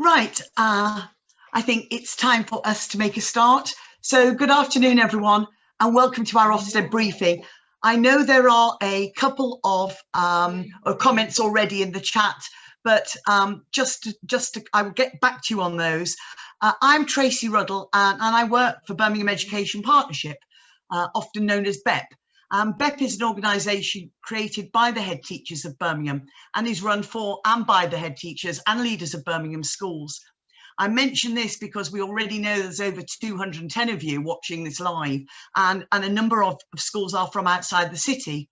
Right, I think it's time for us to make a start. So good afternoon, everyone, and welcome to our Ofsted briefing. I know there are a couple of comments already in the chat, but I will get back to you on those. I'm Tracy Ruddle, and I work for Birmingham Education Partnership, often known as BEP. BEP is an organisation created by the head teachers of Birmingham and is run for and by the head teachers and leaders of Birmingham schools. I mention this because we already know there's over 210 of you watching this live, and a number of schools are from outside the city.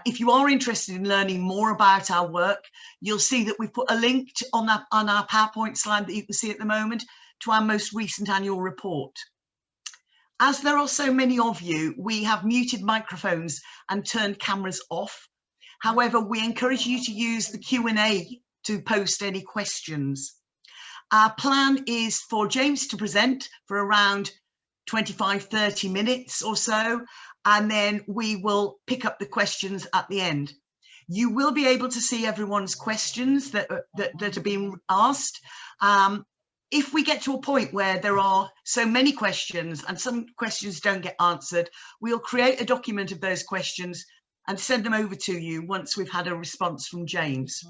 If you are interested in learning more about our work, you'll see that we've put a link on our PowerPoint slide that you can see at the moment to our most recent annual report. As there are so many of you, we have muted microphones and turned cameras off. However, we encourage you to use the Q&A to post any questions. Our plan is for James to present for around 25-30 minutes or so, and then we will pick up the questions at the end. You will be able to see everyone's questions that are being asked. If we get to a point where there are so many questions and some questions don't get answered, we'll create a document of those questions and send them over to you once we've had a response from James.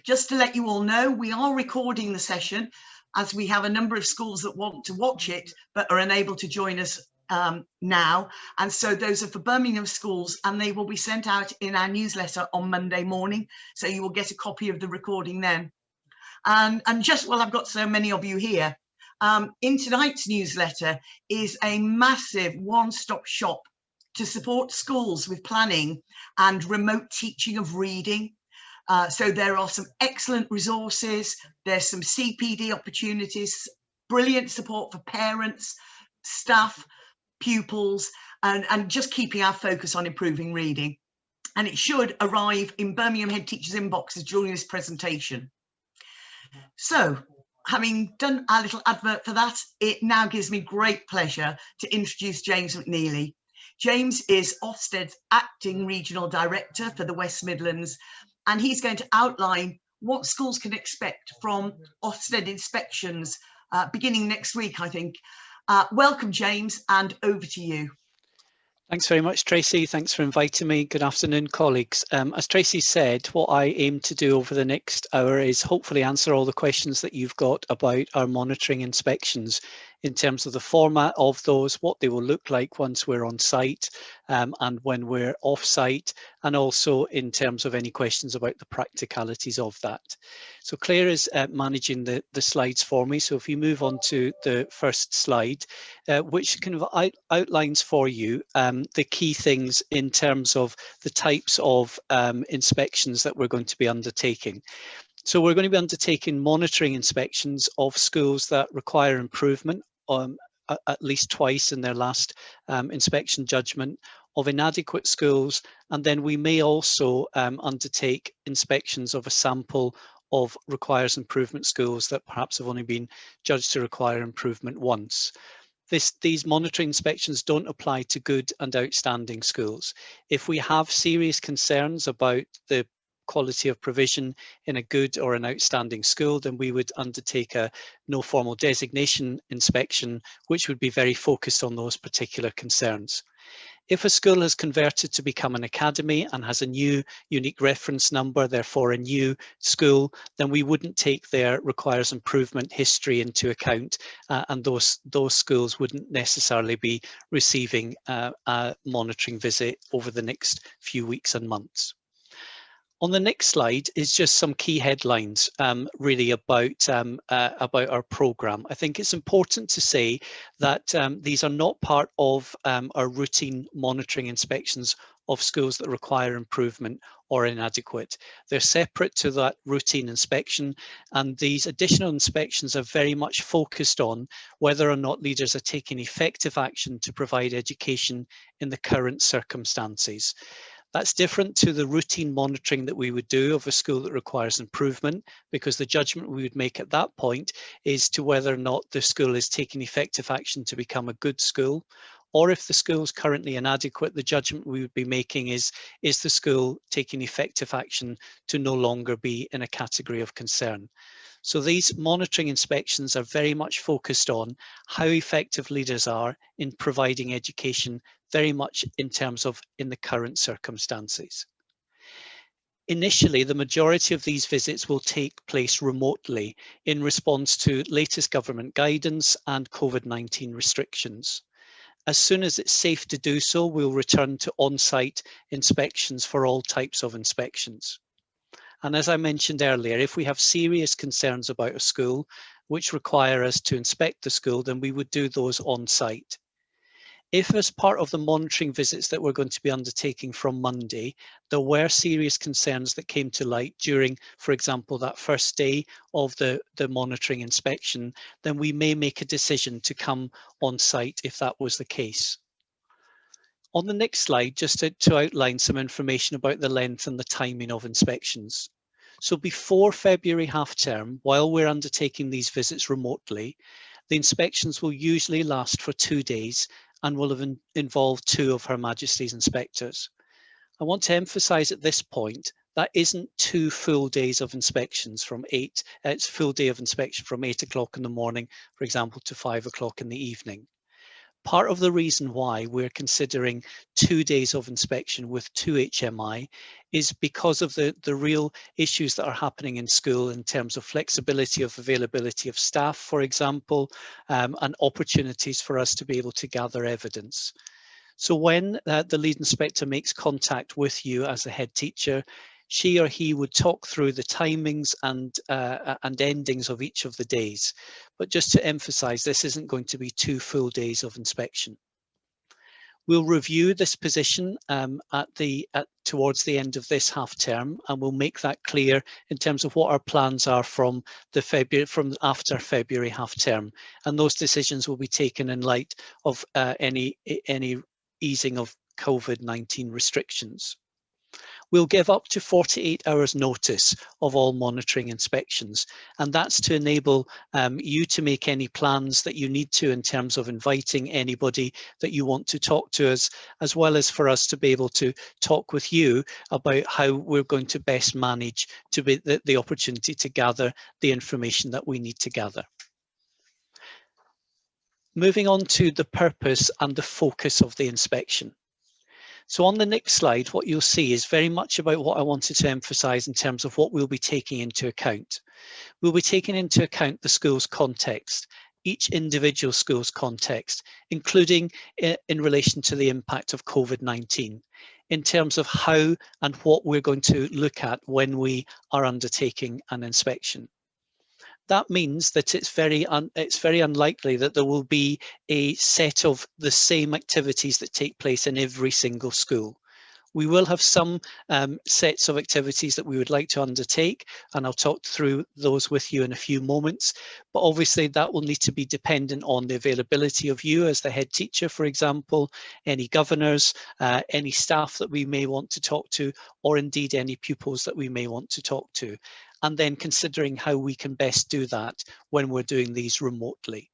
Just to let you all know, we are recording the session as we have a number of schools that want to watch it but are unable to join us now. And so those are for Birmingham schools, and they will be sent out in our newsletter on Monday morning. So you will get a copy of the recording then. And just while I've got so many of you here, in tonight's newsletter is a massive one-stop shop to support schools with planning and remote teaching of reading. So there are some excellent resources, there's some CPD opportunities, brilliant support for parents, staff, pupils, and just keeping our focus on improving reading. And it should arrive in Birmingham head teachers' inboxes during this presentation. So, having done our little advert for that, it now gives me great pleasure to introduce James McNeillie. James is Ofsted's Acting Regional Director for the West Midlands, and he's going to outline what schools can expect from Ofsted inspections beginning next week, I think. Welcome, James, and over to you. Thanks very much, Tracy. Thanks for inviting me. Good afternoon, colleagues. As Tracy said, what I aim to do over the next hour is hopefully answer all the questions that you've got about our monitoring inspections in terms of the format of those, what they will look like once we're on site and when we're off site, and also in terms of any questions about the practicalities of that. So Claire is managing the slides for me. So if you move on to the first slide, which kind of outlines for you the key things in terms of the types of inspections that we're going to be undertaking. So we're going to be undertaking monitoring inspections of schools that require improvement at least twice in their last inspection judgment, of inadequate schools, and then we may also undertake inspections of a sample of requires improvement schools that perhaps have only been judged to require improvement once. These monitoring inspections don't apply to good and outstanding schools. If we have serious concerns about the quality of provision in a good or an outstanding school, then we would undertake a no formal designation inspection, which would be very focused on those particular concerns. If a school has converted to become an academy and has a new unique reference number, therefore a new school, then we wouldn't take their requires improvement history into account, and those schools wouldn't necessarily be receiving a monitoring visit over the next few weeks and months. On the next slide is just some key headlines really about our programme. I think it's important to say that these are not part of our routine monitoring inspections of schools that require improvement or inadequate. They're separate to that routine inspection, and these additional inspections are very much focused on whether or not leaders are taking effective action to provide education in the current circumstances. That's different to the routine monitoring that we would do of a school that requires improvement, because the judgment we would make at that point is to whether or not the school is taking effective action to become a good school, or if the school is currently inadequate, the judgment we would be making is the school taking effective action to no longer be in a category of concern? So these monitoring inspections are very much focused on how effective leaders are in providing education, very much in terms of in the current circumstances. Initially, the majority of these visits will take place remotely in response to latest government guidance and COVID-19 restrictions. As soon as it's safe to do so, we'll return to on-site inspections for all types of inspections. And as I mentioned earlier, if we have serious concerns about a school which require us to inspect the school, then we would do those on-site. If, as part of the monitoring visits that we're going to be undertaking from Monday, there were serious concerns that came to light during, for example, that first day of the monitoring inspection, then we may make a decision to come on site if that was the case. On the next slide, just to outline some information about the length and the timing of inspections. So before February half term, while we're undertaking these visits remotely, the inspections will usually last for 2 days and will have involved 2 of Her Majesty's inspectors. I want to emphasise at this point that isn't 2 full days of inspections from 8, it's a full day of inspection from 8 o'clock in the morning, for example, to 5 o'clock in the evening. Part of the reason why we're considering 2 days of inspection with 2 HMI is because of the real issues that are happening in school in terms of flexibility of availability of staff, for example, and opportunities for us to be able to gather evidence. So when the lead inspector makes contact with you as the head teacher, she or he would talk through the timings and endings of each of the days. But just to emphasize, this isn't going to be 2 full days of inspection. We'll review this position towards the end of this half term, and we'll make that clear in terms of what our plans are from after February half term. And those decisions will be taken in light of any easing of COVID-19 restrictions. We'll give up to 48 hours notice of all monitoring inspections, and that's to enable you to make any plans that you need to in terms of inviting anybody that you want to talk to us, as well as for us to be able to talk with you about how we're going to best manage to be the opportunity to gather the information that we need to gather. Moving on to the purpose and the focus of the inspection. So on the next slide, what you'll see is very much about what I wanted to emphasise in terms of what we'll be taking into account. We'll be taking into account the school's context, each individual school's context, including in relation to the impact of COVID-19, in terms of how and what we're going to look at when we are undertaking an inspection. That means that it's very unlikely that there will be a set of the same activities that take place in every single school. We will have some sets of activities that we would like to undertake, and I'll talk through those with you in a few moments. But obviously that will need to be dependent on the availability of you as the head teacher, for example, any governors, any staff that we may want to talk to, or indeed any pupils that we may want to talk to. And then considering how we can best do that when we're doing these remotely.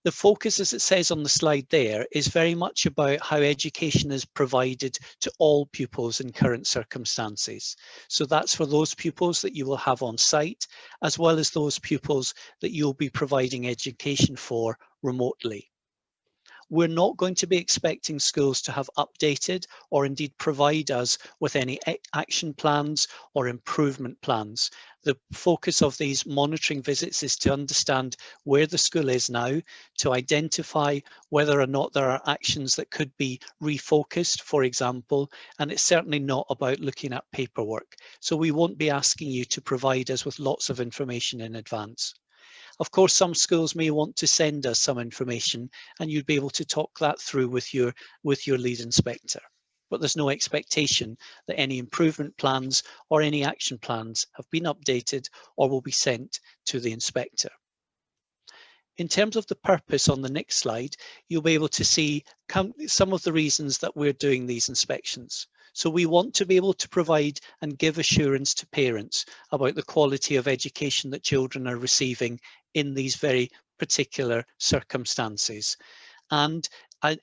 The focus, as it says on the slide there, is very much about how education is provided to all pupils in current circumstances. So that's for those pupils that you will have on site, as well as those pupils that you'll be providing education for remotely. We're not going to be expecting schools to have updated or indeed provide us with any action plans or improvement plans. The focus of these monitoring visits is to understand where the school is now, to identify whether or not there are actions that could be refocused, for example, and it's certainly not about looking at paperwork. So we won't be asking you to provide us with lots of information in advance. Of course, some schools may want to send us some information and you'd be able to talk that through with your lead inspector. But there's no expectation that any improvement plans or any action plans have been updated or will be sent to the inspector. In terms of the purpose on the next slide, you'll be able to see some of the reasons that we're doing these inspections. So we want to be able to provide and give assurance to parents about the quality of education that children are receiving in these very particular circumstances. And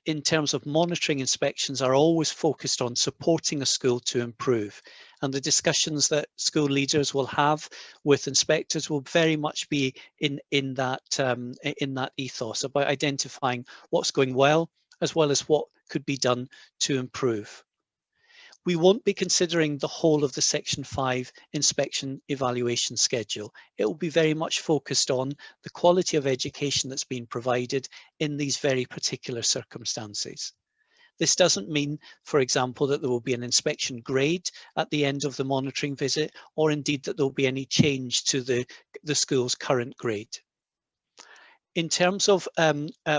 in terms of monitoring, inspections are always focused on supporting a school to improve. And the discussions that school leaders will have with inspectors will very much be in that ethos about identifying what's going well, as well as what could be done to improve. We won't be considering the whole of the Section 5 inspection evaluation schedule. It will be very much focused on the quality of education that's been provided in these very particular circumstances. This doesn't mean, for example, that there will be an inspection grade at the end of the monitoring visit, or indeed that there will be any change to the school's current grade. In terms of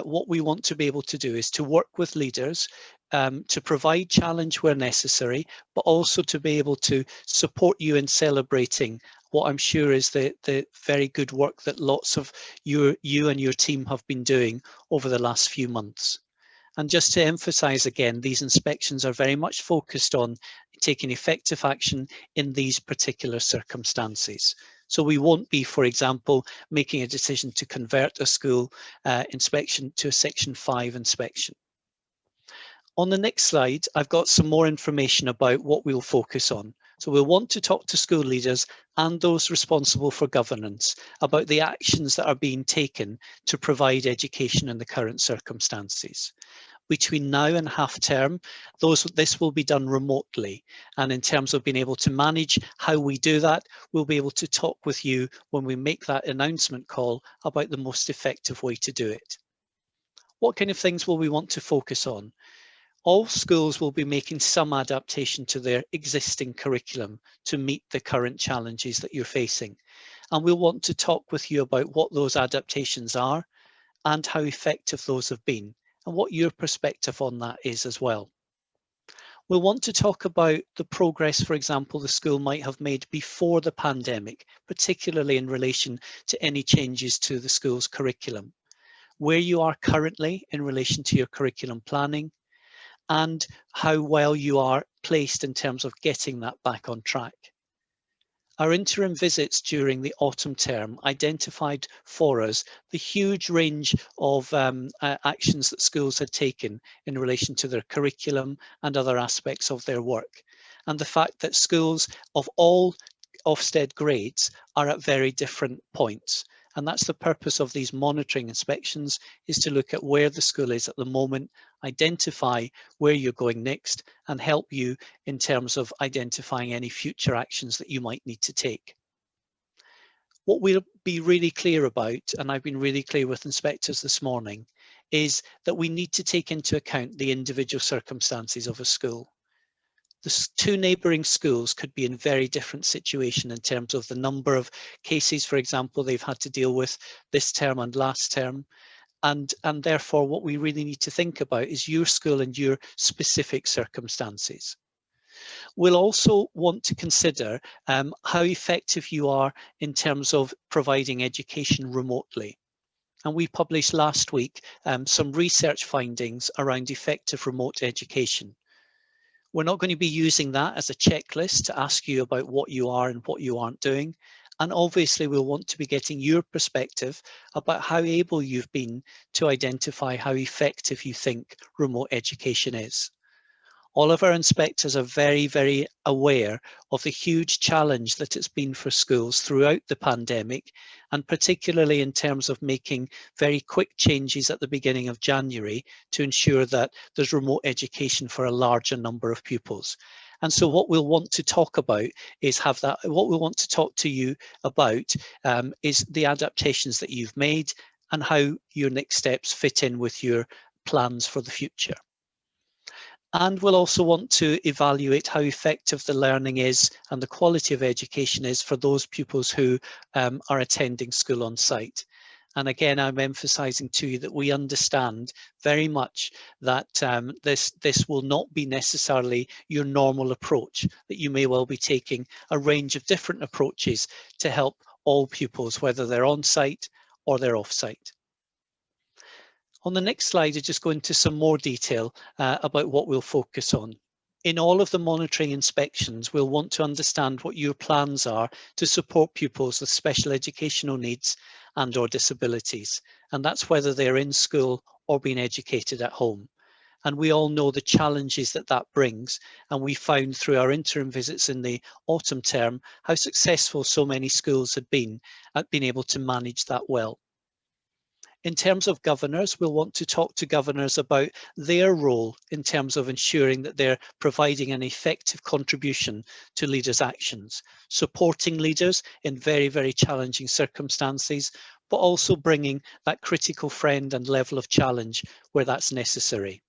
what we want to be able to do is to work with leaders to provide challenge where necessary, but also to be able to support you in celebrating what I'm sure is the very good work that lots of you and your team have been doing over the last few months. And just to emphasize again, these inspections are very much focused on taking effective action in these particular circumstances. So we won't be, for example, making a decision to convert a school inspection to a Section 5 inspection. On the next slide, I've got some more information about what we'll focus on. So we'll want to talk to school leaders and those responsible for governance about the actions that are being taken to provide education in the current circumstances. Between now and half term, this will be done remotely. And in terms of being able to manage how we do that, we'll be able to talk with you when we make that announcement call about the most effective way to do it. What kind of things will we want to focus on? All schools will be making some adaptation to their existing curriculum to meet the current challenges that you're facing. And we'll want to talk with you about what those adaptations are and how effective those have been, and what your perspective on that is as well. We'll want to talk about the progress, for example, the school might have made before the pandemic, particularly in relation to any changes to the school's curriculum, where you are currently in relation to your curriculum planning, and how well you are placed in terms of getting that back on track. Our interim visits during the autumn term identified for us the huge range of actions that schools had taken in relation to their curriculum and other aspects of their work, and the fact that schools of all Ofsted grades are at very different points. And that's the purpose of these monitoring inspections, is to look at where the school is at the moment, identify where you're going next, and help you in terms of identifying any future actions that you might need to take. What we'll be really clear about, and I've been really clear with inspectors this morning, is that we need to take into account the individual circumstances of a school. The two neighbouring schools could be in very different situation in terms of the number of cases, for example, they've had to deal with this term and last term. And therefore, what we really need to think about is your school and your specific circumstances. We'll also want to consider how effective you are in terms of providing education remotely. And we published last week some research findings around effective remote education. We're not going to be using that as a checklist to ask you about what you are and what you aren't doing. And obviously we'll want to be getting your perspective about how able you've been to identify how effective you think remote education is. All of our inspectors are very, very aware of the huge challenge that it's been for schools throughout the pandemic, and particularly in terms of making very quick changes at the beginning of January to ensure that there's remote education for a larger number of pupils. And so what we'll want to talk about is what we'll want to talk to you about is the adaptations that you've made and how your next steps fit in with your plans for the future. And we'll also want to evaluate how effective the learning is and the quality of education is for those pupils who are attending school on site. And again, I'm emphasising to you that we understand very much that this will not be necessarily your normal approach, that you may well be taking a range of different approaches to help all pupils, whether they're on site or they're off site. On the next slide, I just go into some more detail about what we'll focus on. In all of the monitoring inspections, we'll want to understand what your plans are to support pupils with special educational needs and/or disabilities. And that's whether they're in school or being educated at home. And we all know the challenges that that brings. And we found through our interim visits in the autumn term how successful so many schools had been at being able to manage that well. In terms of governors, we'll want to talk to governors about their role in terms of ensuring that they're providing an effective contribution to leaders' actions, supporting leaders in very, very challenging circumstances, but also bringing that critical friend and level of challenge where that's necessary.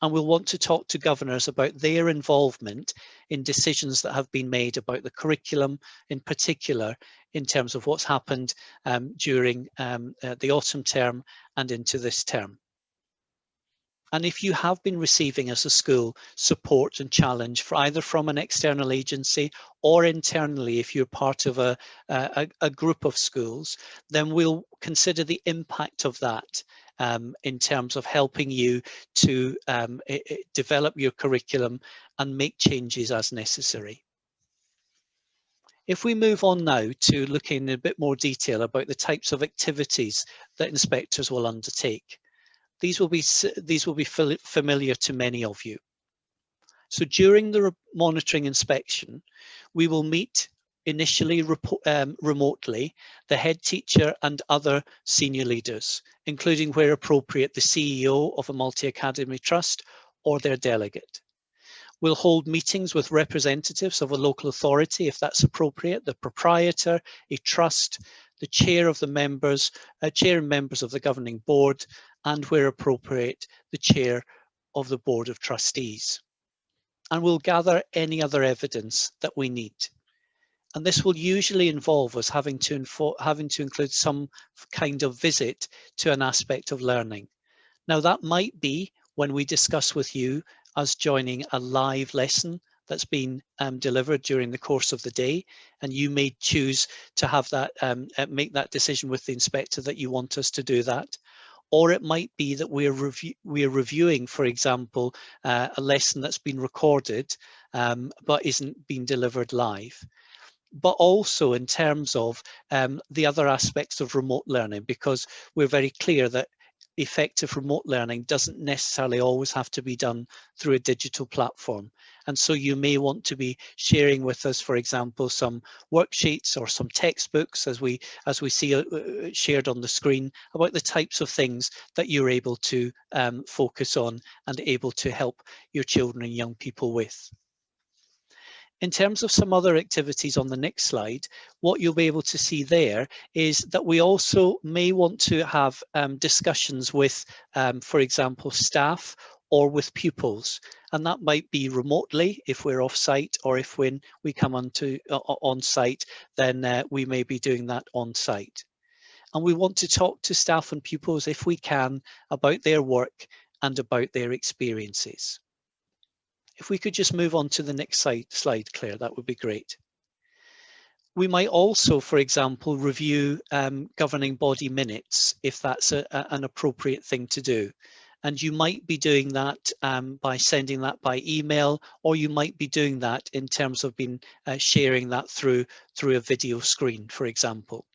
And we'll want to talk to governors about their involvement in decisions that have been made about the curriculum, in particular, in terms of what's happened during the autumn term and into this term. And if you have been receiving as a school support and challenge for either from an external agency or internally, if you're part of a group of schools, then we'll consider the impact of that in terms of helping you to develop your curriculum and make changes as necessary. If we move on now to looking in a bit more detail about the types of activities that inspectors will undertake, these will be familiar to many of you. So during the monitoring inspection, we will meet initially remotely the head teacher and other senior leaders, including where appropriate the CEO of a multi-academy trust or their delegate. We'll hold meetings with representatives of a local authority if that's appropriate, the proprietor, a trust, the chair of the members, chair and members of the governing board, and where appropriate, the chair of the board of trustees. And we'll gather any other evidence that we need. And this will usually involve us having to include some kind of visit to an aspect of learning. Now that might be when we discuss with you us joining a live lesson that's been delivered during the course of the day, and you may choose to have that make that decision with the inspector that you want us to do that. Or it might be that we're reviewing, for example, a lesson that's been recorded but isn't being delivered live. But also in terms of the other aspects of remote learning, because we're very clear that effective remote learning doesn't necessarily always have to be done through a digital platform. And so you may want to be sharing with us, for example, some worksheets or some textbooks as we see shared on the screen about the types of things that you're able to focus on and able to help your children and young people with. In terms of some other activities on the next slide, what you'll be able to see there is that we also may want to have discussions with, for example, staff or with pupils. And that might be remotely if we're off site, or if when we come on site, then we may be doing that on site. And we want to talk to staff and pupils if we can about their work and about their experiences. If we could just move on to the next slide, Claire, that would be great. We might also, for example, review governing body minutes if that's an appropriate thing to do. And you might be doing that by sending that by email, or you might be doing that in terms of sharing that through a video screen, for example.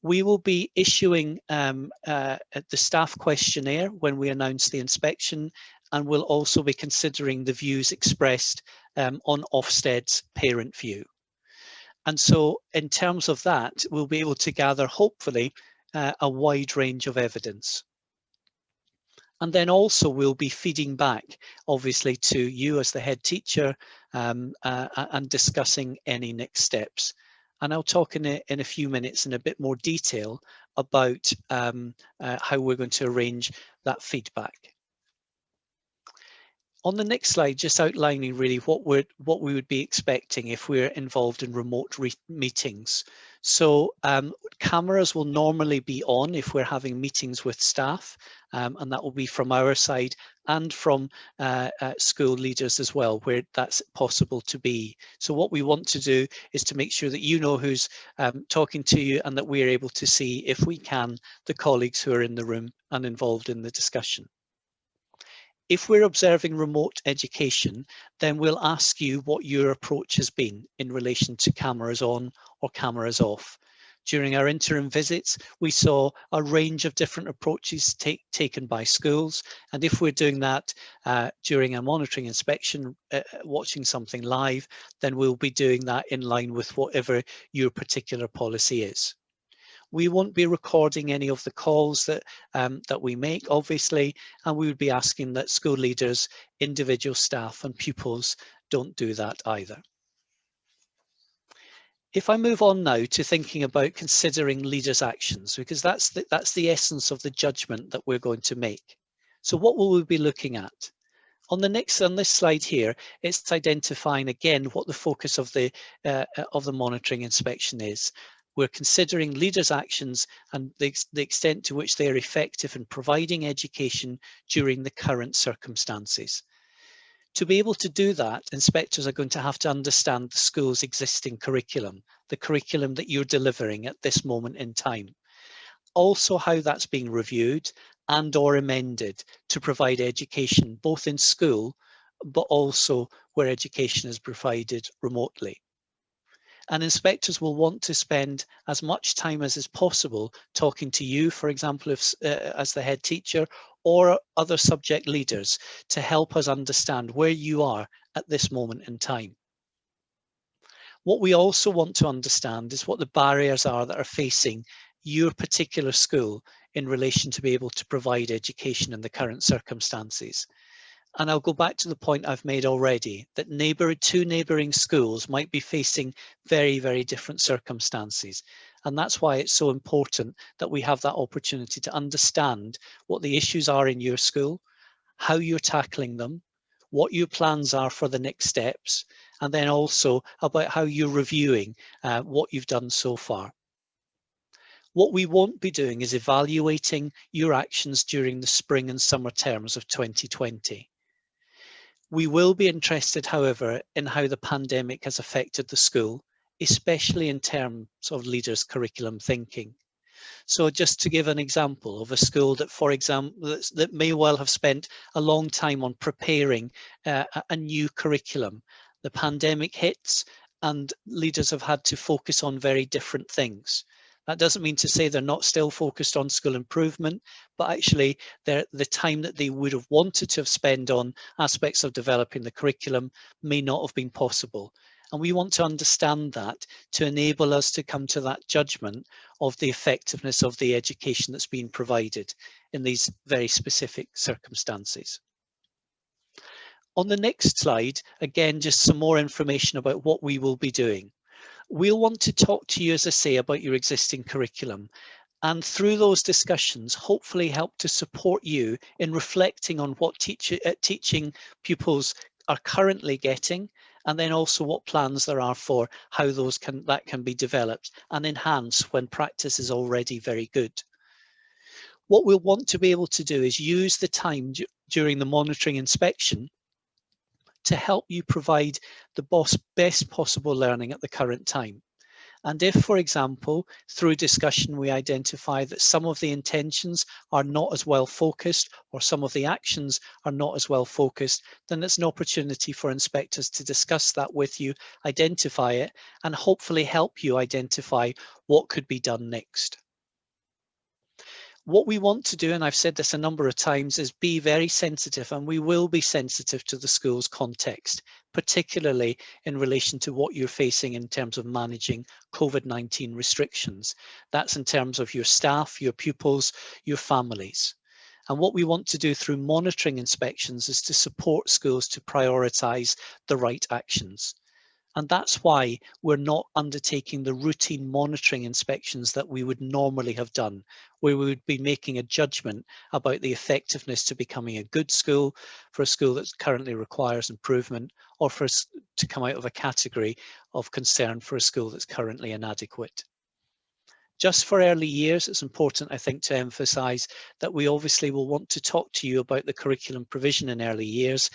We will be issuing the staff questionnaire when we announce the inspection, and we'll also be considering the views expressed on Ofsted's parent view. And so in terms of that, we'll be able to gather, hopefully, a wide range of evidence. And then also we'll be feeding back, obviously, to you as the head teacher and discussing any next steps. And I'll talk in a few minutes in a bit more detail about how we're going to arrange that feedback. On the next slide, just outlining really what we would be expecting if we're involved in remote meetings. So cameras will normally be on if we're having meetings with staff, and that will be from our side and from school leaders as well, where that's possible to be. So what we want to do is to make sure that you know who's talking to you, and that we're able to see, if we can, the colleagues who are in the room and involved in the discussion. If we're observing remote education, then we'll ask you what your approach has been in relation to cameras on or cameras off. During our interim visits, we saw a range of different approaches taken by schools. And if we're doing that during a monitoring inspection, watching something live, then we'll be doing that in line with whatever your particular policy is. We won't be recording any of the calls that we make, obviously, and we would be asking that school leaders, individual staff and pupils don't do that either. If I move on now to thinking about considering leaders' actions, because that's the essence of the judgment that we're going to make. So what will we be looking at? On this slide here, it's identifying again what the focus of the monitoring inspection is. We're considering leaders' actions and the extent to which they are effective in providing education during the current circumstances. To be able to do that, inspectors are going to have to understand the school's existing curriculum, the curriculum that you're delivering at this moment in time. Also how that's being reviewed and or amended to provide education both in school, but also where education is provided remotely. And inspectors will want to spend as much time as is possible talking to you, for example, as the head teacher or other subject leaders to help us understand where you are at this moment in time. What we also want to understand is what the barriers are that are facing your particular school in relation to be able to provide education in the current circumstances. And I'll go back to the point I've made already, that two neighbouring schools might be facing very, very different circumstances. And that's why it's so important that we have that opportunity to understand what the issues are in your school, how you're tackling them, what your plans are for the next steps, and then also about how you're reviewing what you've done so far. What we won't be doing is evaluating your actions during the spring and summer terms of 2020. We will be interested, however, in how the pandemic has affected the school, especially in terms of leaders' curriculum thinking. So just to give an example of a school that, for example, that may well have spent a long time on preparing a new curriculum. The pandemic hits and leaders have had to focus on very different things. That doesn't mean to say they're not still focused on school improvement, but actually the time that they would have wanted to have spent on aspects of developing the curriculum may not have been possible. And we want to understand that to enable us to come to that judgment of the effectiveness of the education that's being provided in these very specific circumstances. On the next slide, again, just some more information about what we will be doing. We'll want to talk to you, as I say, about your existing curriculum, and through those discussions, hopefully help to support you in reflecting on what teaching pupils are currently getting, and then also what plans there are for how that can be developed and enhanced when practice is already very good. What we'll want to be able to do is use the time during the monitoring inspection to help you provide the best possible learning at the current time. And if, for example, through discussion, we identify that some of the intentions are not as well focused or some of the actions are not as well focused, then it's an opportunity for inspectors to discuss that with you, identify it, and hopefully help you identify what could be done next. What we want to do, and I've said this a number of times, is be very sensitive, and we will be sensitive to the school's context, particularly in relation to what you're facing in terms of managing COVID-19 restrictions. That's in terms of your staff, your pupils, your families. And what we want to do through monitoring inspections is to support schools to prioritise the right actions. And that's why we're not undertaking the routine monitoring inspections that we would normally have done, where we would be making a judgment about the effectiveness to becoming a good school, for a school that currently requires improvement, or for us to come out of a category of concern for a school that's currently inadequate. Just for early years, it's important, I think, to emphasise that we obviously will want to talk to you about the curriculum provision in early years,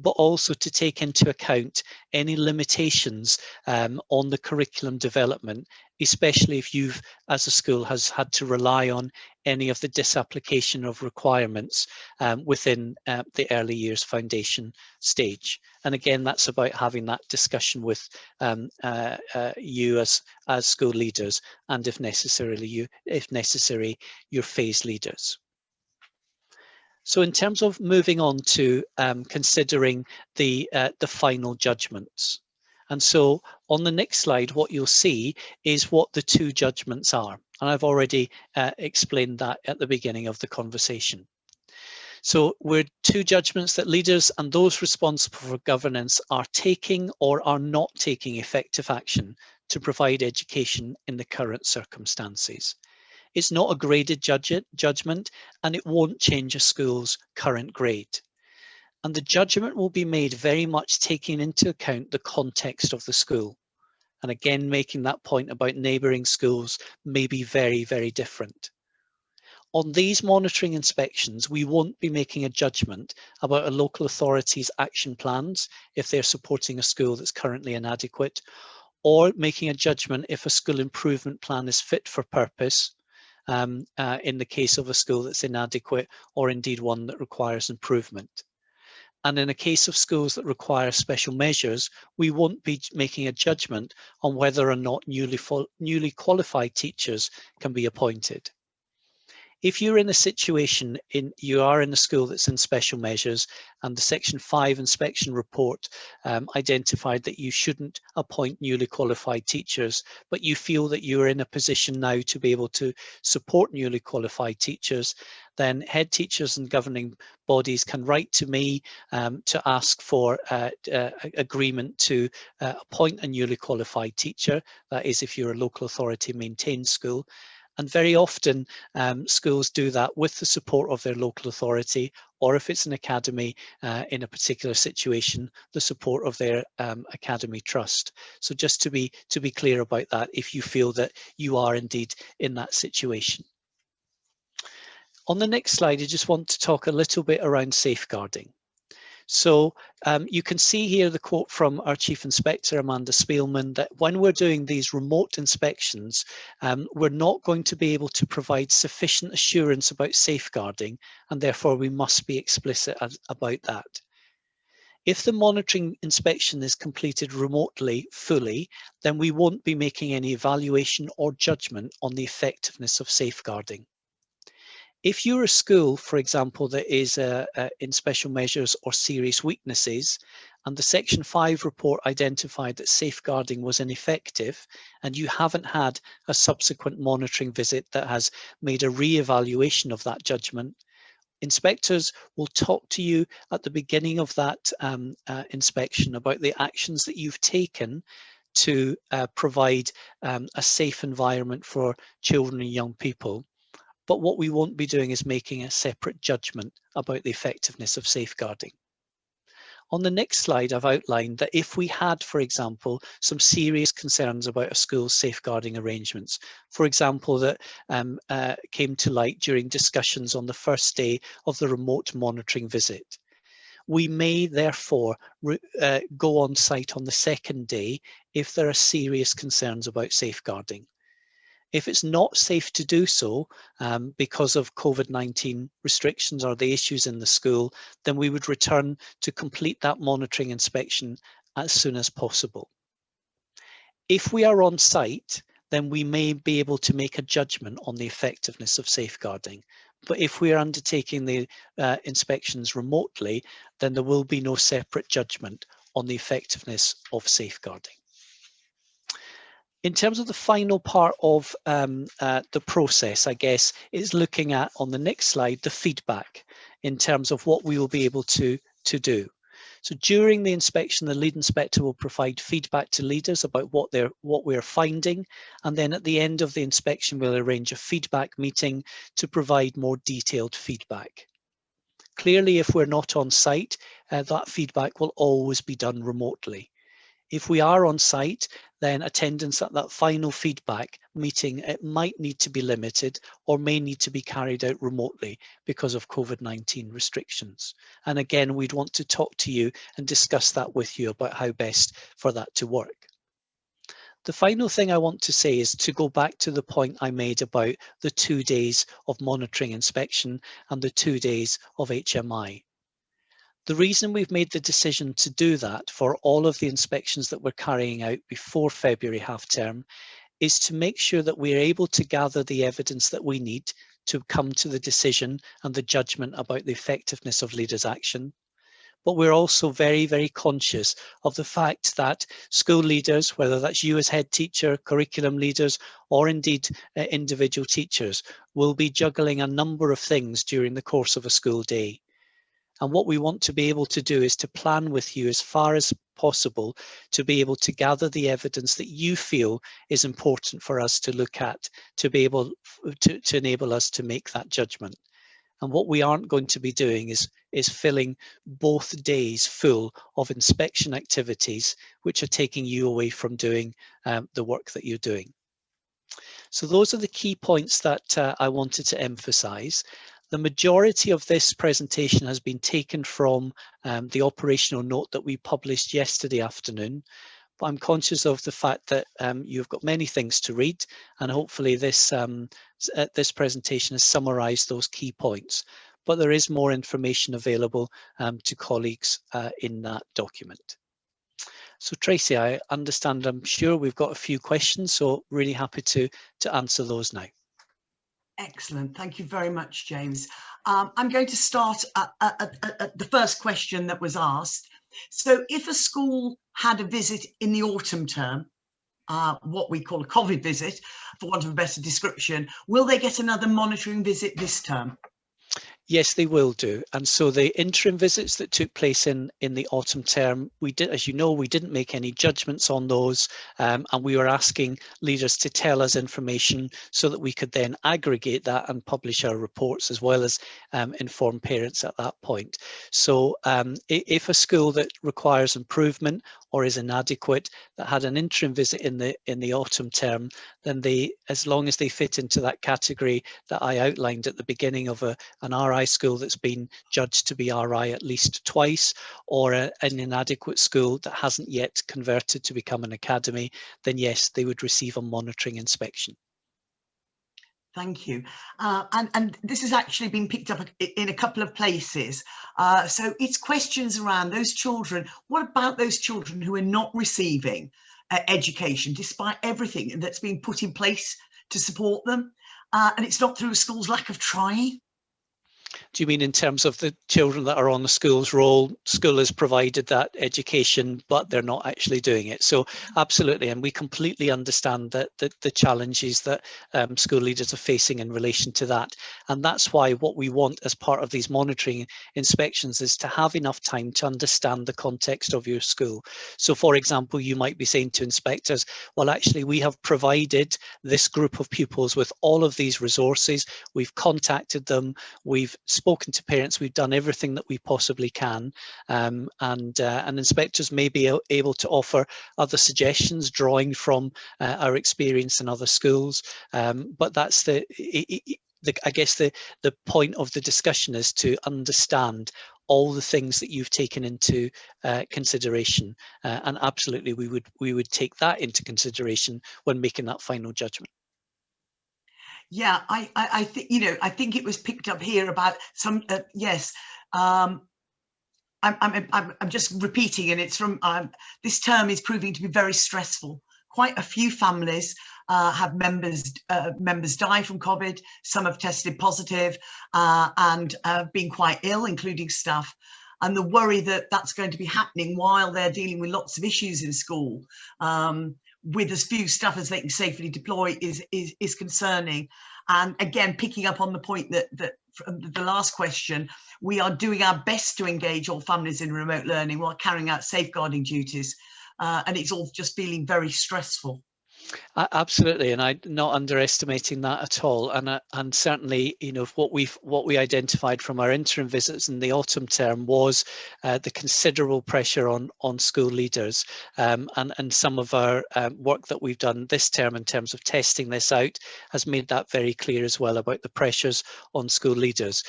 but also to take into account any limitations on the curriculum development, especially if you've, as a school, has had to rely on any of the disapplication of requirements within the early years foundation stage. And again, that's about having that discussion with you as school leaders, and if necessary, your phase leaders. So in terms of moving on to considering the final judgments. And so on the next slide, what you'll see is what the two judgments are. And I've already explained that at the beginning of the conversation. So we're two judgments that leaders and those responsible for governance are taking or are not taking effective action to provide education in the current circumstances. It's not a graded judgment, and it won't change a school's current grade. And the judgment will be made very much taking into account the context of the school. And again, making that point about neighbouring schools may be very, very different. On these monitoring inspections, we won't be making a judgment about a local authority's action plans if they're supporting a school that's currently inadequate, or making a judgment if a school improvement plan is fit for purpose in the case of a school that's inadequate, or indeed one that requires improvement. And in a case of schools that require special measures, we won't be making a judgment on whether or not newly qualified teachers can be appointed. If you're in a situation, you are in a school that's in special measures, and the Section 5 inspection report identified that you shouldn't appoint newly qualified teachers, but you feel that you're in a position now to be able to support newly qualified teachers, then head teachers and governing bodies can write to me to ask for agreement to appoint a newly qualified teacher. That is, if you're a local authority maintained school. And very often schools do that with the support of their local authority, or if it's an academy in a particular situation, the support of their academy trust. So just to be clear about that, if you feel that you are indeed in that situation. On the next slide, I just want to talk a little bit around safeguarding. So you can see here the quote from our Chief Inspector, Amanda Spielman, that when we're doing these remote inspections, we're not going to be able to provide sufficient assurance about safeguarding, and therefore we must be explicit about that. If the monitoring inspection is completed remotely fully, then we won't be making any evaluation or judgment on the effectiveness of safeguarding. If you're a school, for example, that is in special measures or serious weaknesses, and the Section 5 report identified that safeguarding was ineffective, and you haven't had a subsequent monitoring visit that has made a re-evaluation of that judgment, inspectors will talk to you at the beginning of that inspection about the actions that you've taken to provide a safe environment for children and young people. But what we won't be doing is making a separate judgment about the effectiveness of safeguarding. On the next slide, I've outlined that if we had, for example, some serious concerns about a school's safeguarding arrangements, for example, that came to light during discussions on the first day of the remote monitoring visit, we may therefore go on site on the second day if there are serious concerns about safeguarding. If it's not safe to do so because of COVID-19 restrictions or the issues in the school, then we would return to complete that monitoring inspection as soon as possible. If we are on site, then we may be able to make a judgment on the effectiveness of safeguarding. But if we are undertaking the inspections remotely, then there will be no separate judgment on the effectiveness of safeguarding. In terms of the final part of the process, I guess, is looking at, on the next slide, the feedback in terms of what we will be able to do. So during the inspection, the lead inspector will provide feedback to leaders about what we're finding, and then at the end of the inspection, we'll arrange a feedback meeting to provide more detailed feedback. Clearly, if we're not on site, that feedback will always be done remotely. If we are on site, then attendance at that final feedback meeting, it might need to be limited or may need to be carried out remotely because of COVID-19 restrictions. And again, we'd want to talk to you and discuss that with you about how best for that to work. The final thing I want to say is to go back to the point I made about the 2 days of monitoring inspection and the 2 days of HMI. The reason we've made the decision to do that for all of the inspections that we're carrying out before February half term is to make sure that we're able to gather the evidence that we need to come to the decision and the judgment about the effectiveness of leaders' action. But we're also very, very conscious of the fact that school leaders, whether that's you as head teacher, curriculum leaders, or indeed individual teachers, will be juggling a number of things during the course of a school day. And what we want to be able to do is to plan with you as far as possible to be able to gather the evidence that you feel is important for us to look at, to be able to enable us to make that judgment. And what we aren't going to be doing is filling both days full of inspection activities, which are taking you away from doing the work that you're doing. So those are the key points that I wanted to emphasize. The majority of this presentation has been taken from the operational note that we published yesterday afternoon, but I'm conscious of the fact that you've got many things to read, and hopefully this presentation has summarised those key points. But there is more information available to colleagues in that document. So Tracy, I understand, I'm sure we've got a few questions, so really happy to answer those now. Excellent. Thank you very much, James. I'm going to start at the first question that was asked. So if a school had a visit in the autumn term, what we call a COVID visit, for want of a better description, will they get another monitoring visit this term? Yes, they will do. And so the interim visits that took place in the autumn term, we did, as you know, we didn't make any judgments on those, and we were asking leaders to tell us information so that we could then aggregate that and publish our reports, as well as inform parents at that point. So if a school that requires improvement or is inadequate that had an interim visit in the autumn term, then they, as long as they fit into that category that I outlined at the beginning of an RI school that's been judged to be RI at least twice, or an inadequate school that hasn't yet converted to become an academy, then yes, they would receive a monitoring inspection. Thank you. And this has actually been picked up in a couple of places. So it's questions around those children. What about those children who are not receiving education, despite everything that's been put in place to support them? And it's not through a school's lack of trying? Do you mean in terms of the children that are on the school's roll? School has provided that education, but they're not actually doing it. So absolutely, and we completely understand that the challenges that school leaders are facing in relation to that. And that's why what we want as part of these monitoring inspections is to have enough time to understand the context of your school. So for example, you might be saying to inspectors, well, actually, we have provided this group of pupils with all of these resources. We've contacted them. We've spoken to parents, we've done everything that we possibly can, and inspectors may be able to offer other suggestions drawing from our experience in other schools, but that's I guess the point of the discussion is to understand all the things that you've taken into consideration, and absolutely we would take that into consideration when making that final judgment. Yeah, I think, you know, I think it was picked up here about some, yes, I'm just repeating, and it's from, this term is proving to be very stressful. Quite a few families have members die from COVID. Some have tested positive and have been quite ill, including staff. And the worry that that's going to be happening while they're dealing with lots of issues in school, with as few staff as they can safely deploy, is concerning. And again, picking up on the point that from the last question, we are doing our best to engage all families in remote learning while carrying out safeguarding duties, and it's all just feeling very stressful. Absolutely, and I'm not underestimating that at all. And certainly, you know, what we identified from our interim visits in the autumn term was the considerable pressure on school leaders, and some of our work that we've done this term in terms of testing this out has made that very clear as well about the pressures on school leaders.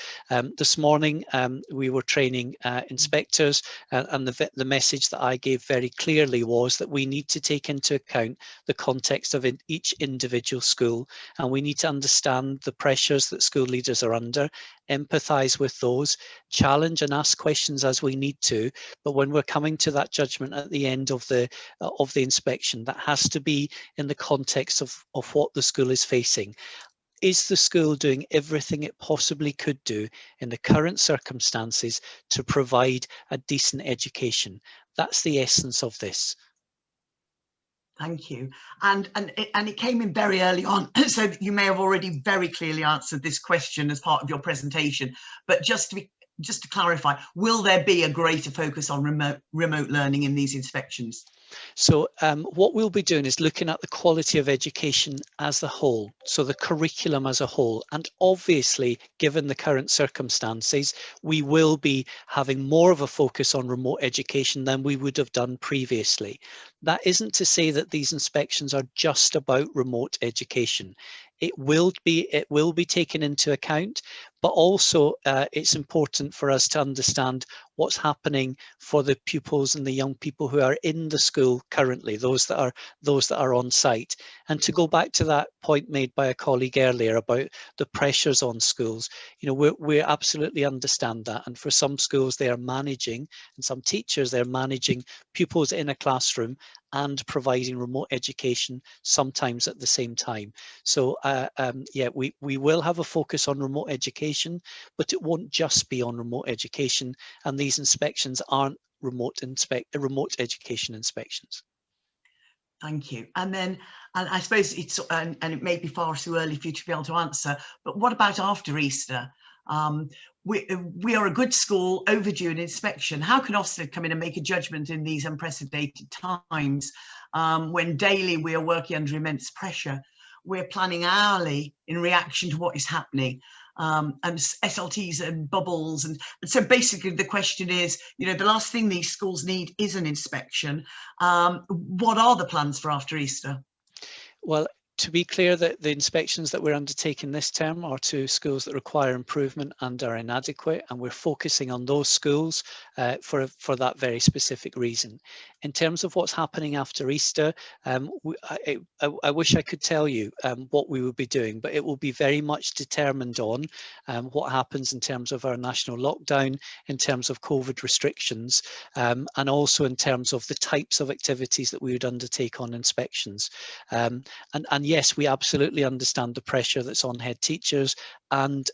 This morning we were training inspectors, and the message that I gave very clearly was that we need to take into account the context of each individual school, and we need to understand the pressures that school leaders are under, empathise with those, challenge and ask questions as we need to. But when we're coming to that judgment at the end of the inspection, that has to be in the context of what the school is facing. Is the school doing everything it possibly could do in the current circumstances to provide a decent education? That's the essence of this. Thank you. And it came in very early on, so you may have already very clearly answered this question as part of your presentation. But just to clarify, will there be a greater focus on remote learning in these inspections? So what we'll be doing is looking at the quality of education as a whole, so the curriculum as a whole. And obviously, given the current circumstances, we will be having more of a focus on remote education than we would have done previously. That isn't to say that these inspections are just about remote education. It will be taken into account, but also it's important for us to understand what's happening for the pupils and the young people who are in the school currently, those that are on site. And to go back to that point made by a colleague earlier about the pressures on schools, you know, we absolutely understand that. And for some schools, they are managing, and some teachers, they're managing pupils in a classroom and providing remote education sometimes at the same time. So yeah, we will have a focus on remote education, but it won't just be on remote education, and these inspections aren't remote education inspections. Thank you. And then, and I suppose it's, and it may be far too early for you to be able to answer, but what about after Easter? We are a good school, overdue an inspection. How can Ofsted come in and make a judgment in these unprecedented times when daily we are working under immense pressure? We're planning hourly in reaction to what is happening, and SLTs and bubbles. And so basically the question is, you know, the last thing these schools need is an inspection. What are the plans for after Easter? Well, to be clear, that the inspections that we're undertaking this term are to schools that require improvement and are inadequate, and we're focusing on those schools for that very specific reason. In terms of what's happening after Easter, I wish I could tell you what we will be doing, but it will be very much determined on what happens in terms of our national lockdown, in terms of COVID restrictions, and also in terms of the types of activities that we would undertake on inspections. And yes, we absolutely understand the pressure that's on head teachers and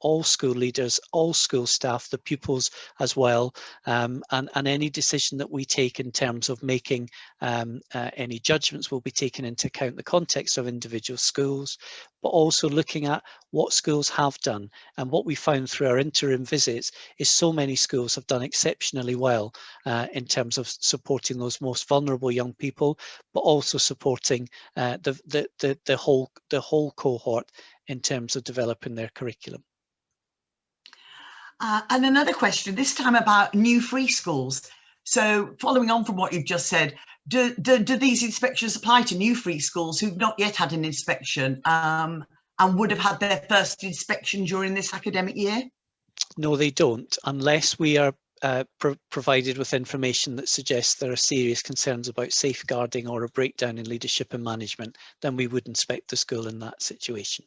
all school leaders, all school staff, the pupils as well, and any decision that we take in terms of making any judgments will be taken into account the context of individual schools, but also looking at what schools have done. And what we found through our interim visits is so many schools have done exceptionally well in terms of supporting those most vulnerable young people, but also supporting the whole cohort in terms of developing their curriculum. And another question, this time about new free schools. So following on from what you've just said, do these inspections apply to new free schools who've not yet had an inspection and would have had their first inspection during this academic year? No, they don't, unless we are provided with information that suggests there are serious concerns about safeguarding or a breakdown in leadership and management. Then we would inspect the school in that situation.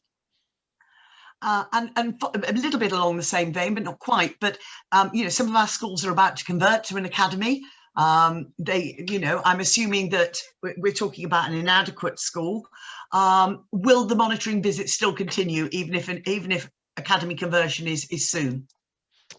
And a little bit along the same vein, but not quite. But you know, some of our schools are about to convert to an academy. You know, I'm assuming that we're talking about an inadequate school. Will the monitoring visits still continue, even if academy conversion is soon?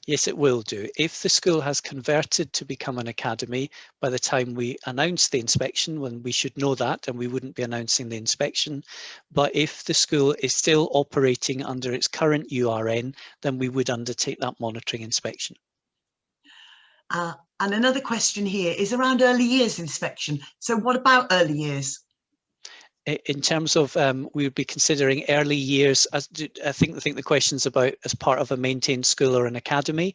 Yes, it will do. If the school has converted to become an academy by the time we announce the inspection, when we should know that, and we wouldn't be announcing the inspection. But if the school is still operating under its current URN, then we would undertake that monitoring inspection. And another question here is around early years inspection. So what about early years? In terms of, we would be considering early years, as I think the question's about as part of a maintained school or an academy,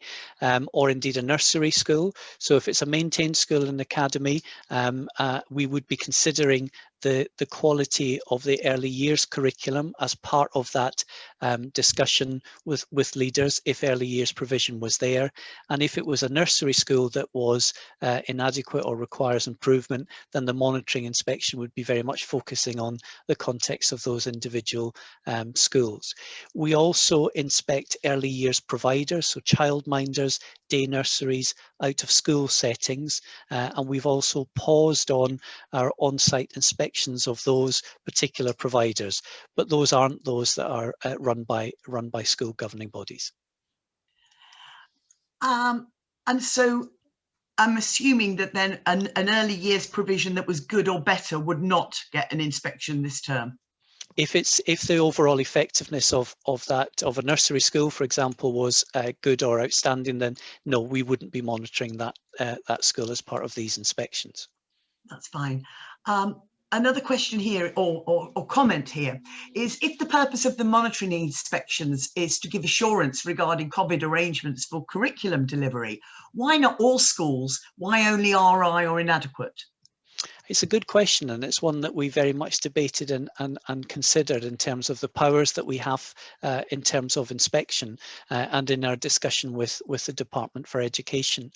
or indeed a nursery school. So if it's a maintained school and academy, we would be considering the quality of the early years curriculum as part of that discussion with leaders if early years provision was there. And if it was a nursery school that was inadequate or requires improvement, then the monitoring inspection would be very much focusing on the context of those individual schools. We also inspect early years providers, so childminders, day nurseries, out of school settings, and we've also paused on our on-site inspections of those particular providers, but those aren't those that are run by school governing bodies. And so I'm assuming that then an early years provision that was good or better would not get an inspection this term. If the overall effectiveness of a nursery school, for example, was good or outstanding, then no, we wouldn't be monitoring that school as part of these inspections. That's fine. Another question here, or comment here, is if the purpose of the monitoring inspections is to give assurance regarding COVID arrangements for curriculum delivery, why not all schools? Why only RI or inadequate? It's a good question, and it's one that we very much debated and considered in terms of the powers that we have in terms of inspection and in our discussion with the Department for Education.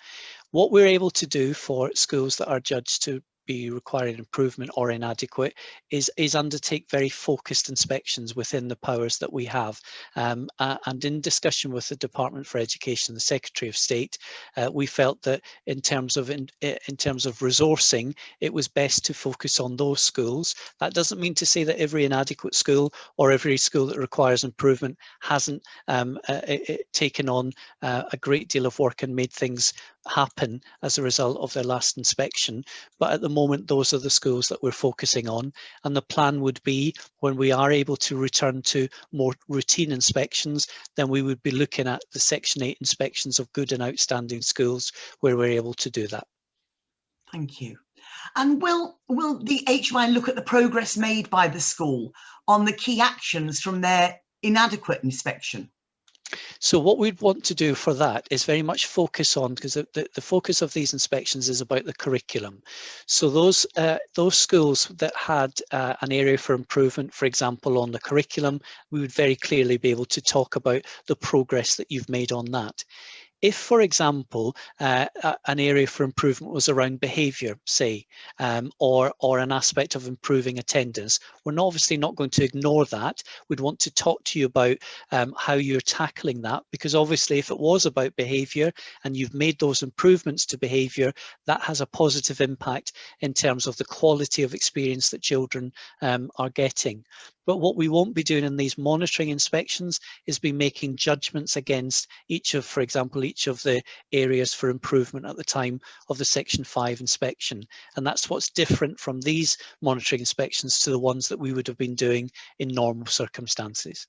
What we're able to do for schools that are judged to be requiring improvement or inadequate is undertake very focused inspections within the powers that we have. And in discussion with the Department for Education, the Secretary of State, we felt that in terms of resourcing, it was best to focus on those schools. That doesn't mean to say that every inadequate school or every school that requires improvement hasn't taken on a great deal of work and made things happen as a result of their last inspection. But at the moment, those are the schools that we're focusing on. And the plan would be, when we are able to return to more routine inspections, then we would be looking at the Section 8 inspections of good and outstanding schools where we're able to do that. Thank you. And will the HY look at the progress made by the school on the key actions from their inadequate inspection? So what we'd want to do for that is very much focus on, because the focus of these inspections is about the curriculum. So those schools that had an area for improvement, for example, on the curriculum, we would very clearly be able to talk about the progress that you've made on that. If, for example, an area for improvement was around behaviour, say, or an aspect of improving attendance, we're obviously not going to ignore that. We'd want to talk to you about how you're tackling that, because obviously if it was about behaviour and you've made those improvements to behaviour, that has a positive impact in terms of the quality of experience that children are getting. But what we won't be doing in these monitoring inspections is be making judgments against for example, each of the areas for improvement at the time of the Section 5 inspection. And that's what's different from these monitoring inspections to the ones that we would have been doing in normal circumstances.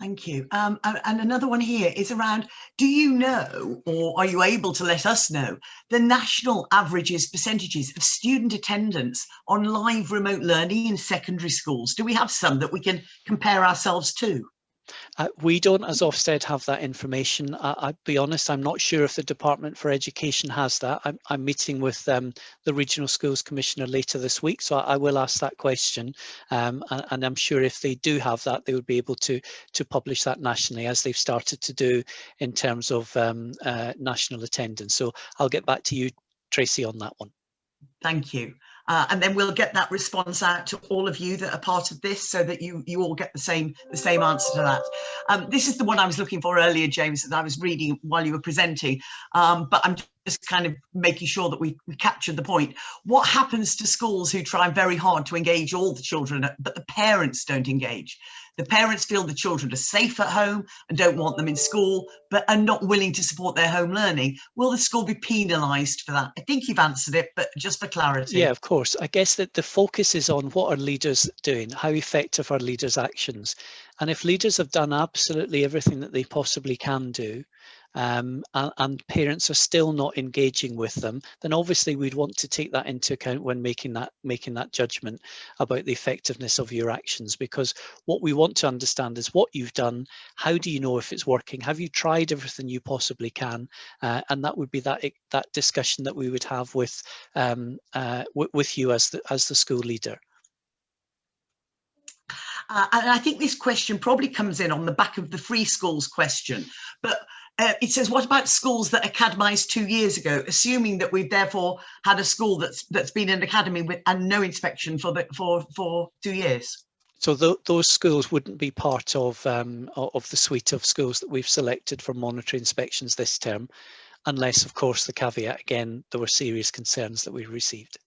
Thank you. And another one here is around, do you know, or are you able to let us know, the national averages, percentages of student attendance on live remote learning in secondary schools? Do we have some that we can compare ourselves to? We don't, as Ofsted, have that information. I'll be honest, I'm not sure if the Department for Education has that. I'm meeting with the Regional Schools Commissioner later this week, so I will ask that question. And I'm sure if they do have that, they would be able to publish that nationally, as they've started to do in terms of national attendance. So I'll get back to you, Tracy, on that one. Thank you. And then we'll get that response out to all of you that are part of this, so that you all get the same answer to that. This is the one I was looking for earlier, James, that I was reading while you were presenting, but I'm just kind of making sure that we captured the point. What happens to schools who try very hard to engage all the children, but the parents don't engage? The parents feel the children are safe at home and don't want them in school, but are not willing to support their home learning. Will the school be penalised for that? I think you've answered it, but just for clarity. Yeah, of course. I guess that the focus is on what are leaders doing, how effective are leaders' actions. And if leaders have done absolutely everything that they possibly can do, and parents are still not engaging with them, then obviously we'd want to take that into account when making that judgment about the effectiveness of your actions, because what we want to understand is what you've done, how do you know if it's working, have you tried everything you possibly can, and that would be that discussion that we would have with you as the school leader. And I think this question probably comes in on the back of the free schools question, but it says, what about schools that academised 2 years ago, assuming that we've therefore had a school that's been an academy and no inspection for 2 years? So those schools wouldn't be part of the suite of schools that we've selected for monetary inspections this term, unless, of course, the caveat again, there were serious concerns that we received.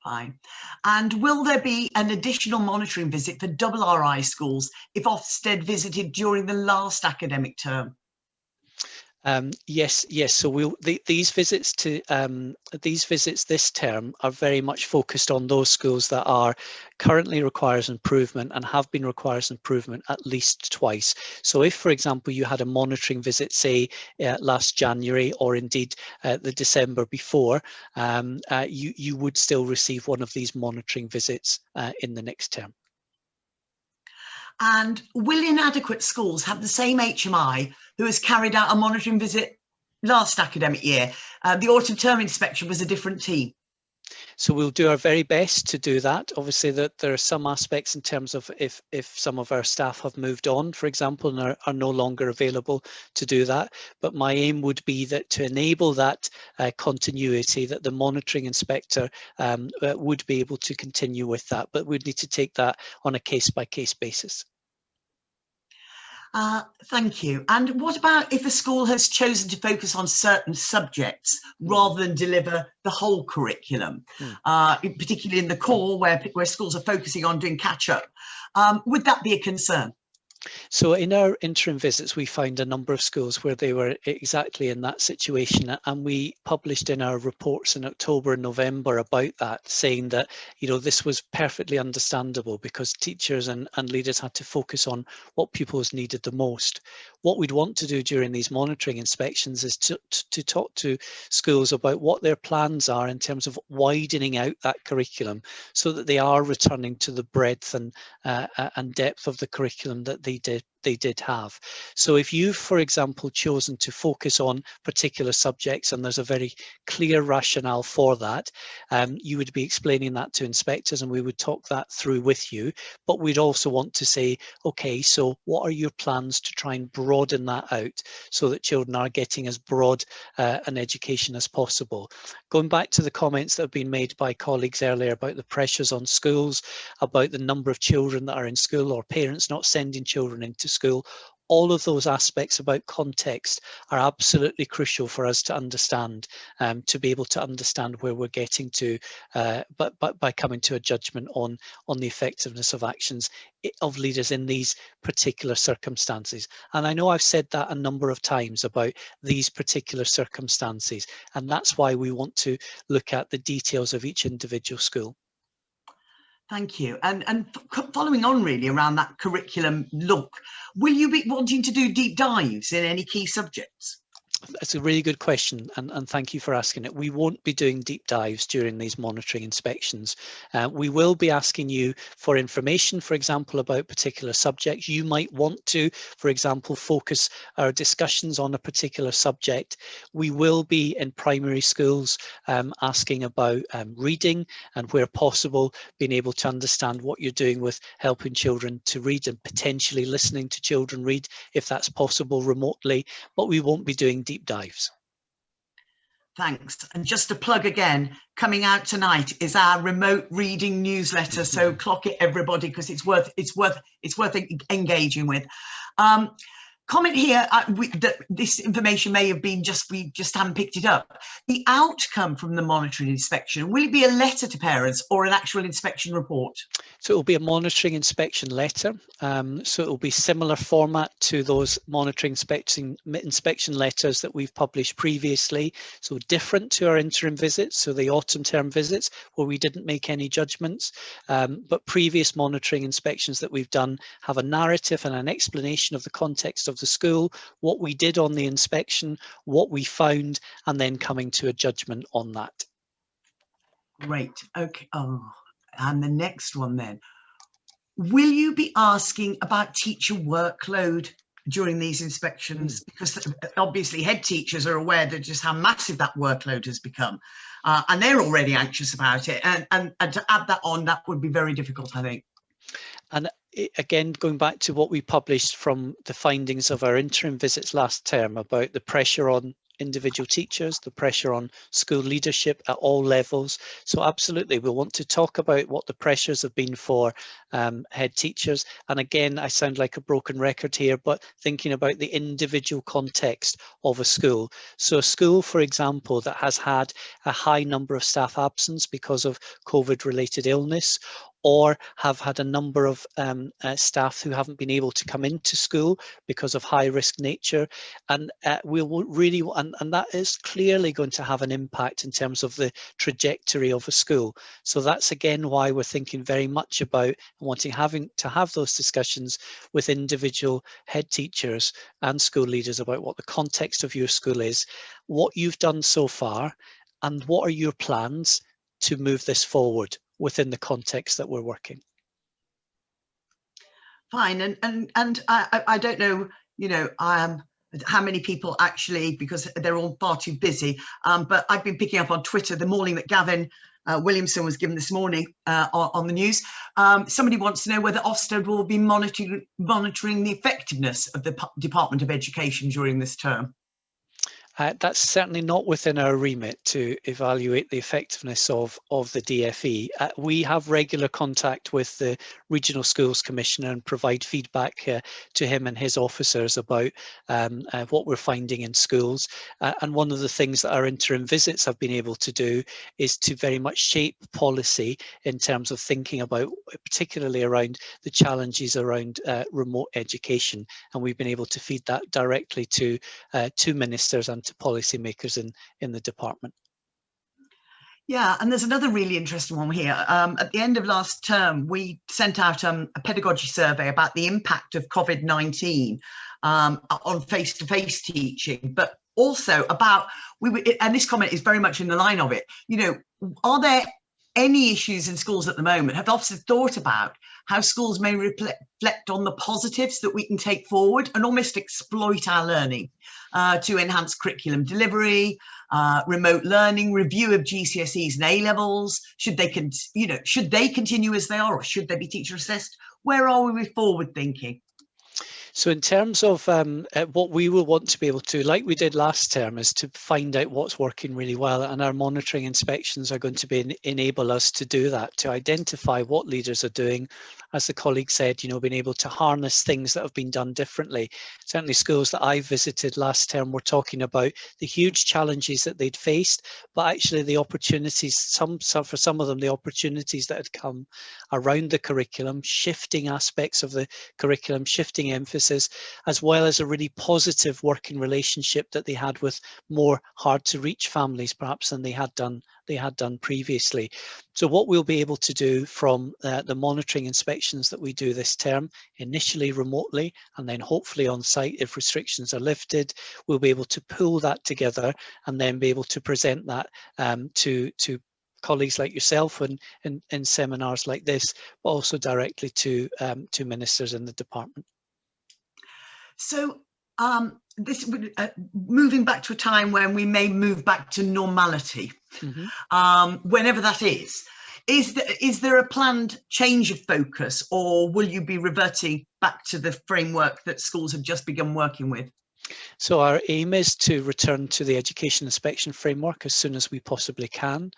Fine. And will there be an additional monitoring visit for double RI schools if Ofsted visited during the last academic term? Yes. So these visits this term are very much focused on those schools that are currently requires improvement and have been requires improvement at least twice. So if, for example, you had a monitoring visit, say last January, or indeed the December before, you would still receive one of these monitoring visits in the next term. And will inadequate schools have the same HMI who has carried out a monitoring visit last academic year? The autumn term inspection was a different team. So we'll do our very best to do that. Obviously, that there are some aspects in terms of if some of our staff have moved on, for example, and are no longer available to do that. But my aim would be that to enable that continuity, that the monitoring inspector would be able to continue with that. But we'd need to take that on a case-by-case basis. Thank you. And what about if a school has chosen to focus on certain subjects rather than deliver the whole curriculum, particularly in the core where schools are focusing on doing catch-up? Would that be a concern? So in our interim visits, we found a number of schools where they were exactly in that situation, and we published in our reports in October and November about that, saying that, you know, this was perfectly understandable because teachers and leaders had to focus on what pupils needed the most. What we'd want to do during these monitoring inspections is to talk to schools about what their plans are in terms of widening out that curriculum so that they are returning to the breadth and depth of the curriculum that they did have. So if you've, for example, chosen to focus on particular subjects and there's a very clear rationale for that, you would be explaining that to inspectors and we would talk that through with you. But we'd also want to say, okay, so what are your plans to try and broaden that out so that children are getting as broad an education as possible? Going back to the comments that have been made by colleagues earlier about the pressures on schools, about the number of children that are in school or parents not sending children into school, all of those aspects about context are absolutely crucial for us to understand, to be able to understand where we're getting to, but by coming to a judgment on the effectiveness of actions of leaders in these particular circumstances. And I know I've said that a number of times about these particular circumstances, and that's why we want to look at the details of each individual school. Thank you. And following on really around that curriculum look, will you be wanting to do deep dives in any key subjects? That's a really good question, and thank you for asking it. We won't be doing deep dives during these monitoring inspections. We will be asking you for information, for example, about particular subjects. You might want to, for example, focus our discussions on a particular subject. We will be in primary schools asking about reading and, where possible, being able to understand what you're doing with helping children to read and potentially listening to children read if that's possible remotely, but we won't be doing deep dives. Thanks. And just to plug again, coming out tonight is our remote reading newsletter. So clock it, everybody, because it's worth engaging with. Comment here that this information may have been we just haven't picked it up. The outcome from the monitoring inspection, will it be a letter to parents or an actual inspection report? So it will be a monitoring inspection letter. So it will be similar format to those monitoring inspection letters that we've published previously. So different to our interim visits, so the autumn term visits where we didn't make any judgments. But previous monitoring inspections that we've done have a narrative and an explanation of the context of of the school, what we did on the inspection, what we found, and then coming to a judgment on that. Great. Okay. Oh, and the next one then. Will you be asking about teacher workload during these inspections? Because obviously head teachers are aware that just how massive that workload has become, and they're already anxious about it. And to add that on, that would be very difficult, I think. And again, going back to what we published from the findings of our interim visits last term about the pressure on individual teachers, the pressure on school leadership at all levels. So absolutely, we want to talk about what the pressures have been for head teachers. And again, I sound like a broken record here, but thinking about the individual context of a school. So a school, for example, that has had a high number of staff absence because of COVID-related illness, or have had a number of staff who haven't been able to come into school because of high risk nature. And we will really, and that is clearly going to have an impact in terms of the trajectory of a school. So that's again why we're thinking very much about having to have those discussions with individual head teachers and school leaders about what the context of your school is, what you've done so far, and what are your plans to move this forward within the context that we're working. Fine, and I don't know, how many people actually, because they're all far too busy, but I've been picking up on Twitter the morning that Gavin Williamson was given this morning on the news. Somebody wants to know whether Ofsted will be monitoring the effectiveness of the Department of Education during this term. That's certainly not within our remit to evaluate the effectiveness of the DFE. We have regular contact with the Regional Schools Commissioner and provide feedback to him and his officers about what we're finding in schools. And one of the things that our interim visits have been able to do is to very much shape policy in terms of thinking about, particularly around the challenges around remote education. And we've been able to feed that directly to ministers and to policymakers in the department. Yeah, and there's another really interesting one here. At the end of last term, we sent out a pedagogy survey about the impact of COVID-19 on face-to-face teaching, but also about, and this comment is very much in the line of it, are there any issues in schools at the moment? Have Ofsted thought about how schools may reflect on the positives that we can take forward and almost exploit our learning to enhance curriculum delivery, remote learning, review of GCSEs and A-levels? Should they continue as they are, or should they be teacher assessed? Where are we with forward thinking? So in terms of what we will want to be able to, like we did last term, is to find out what's working really well, and our monitoring inspections are going to enable us to do that, to identify what leaders are doing. As the colleague said, being able to harness things that have been done differently. Certainly schools that I visited last term were talking about the huge challenges that they'd faced, but actually the opportunities, for some of them, the opportunities that had come around the curriculum, shifting aspects of the curriculum, shifting emphasis, as well as a really positive working relationship that they had with more hard to reach families perhaps than they had done previously. So what we'll be able to do from the monitoring inspections that we do this term, initially remotely and then hopefully on site if restrictions are lifted, we'll be able to pull that together and then be able to present that to colleagues like yourself and in seminars like this, but also directly to ministers in the department. So this moving back to a time when we may move back to normality, whenever that is there a planned change of focus, or will you be reverting back to the framework that schools have just begun working with? So our aim is to return to the education inspection framework as soon as we possibly can.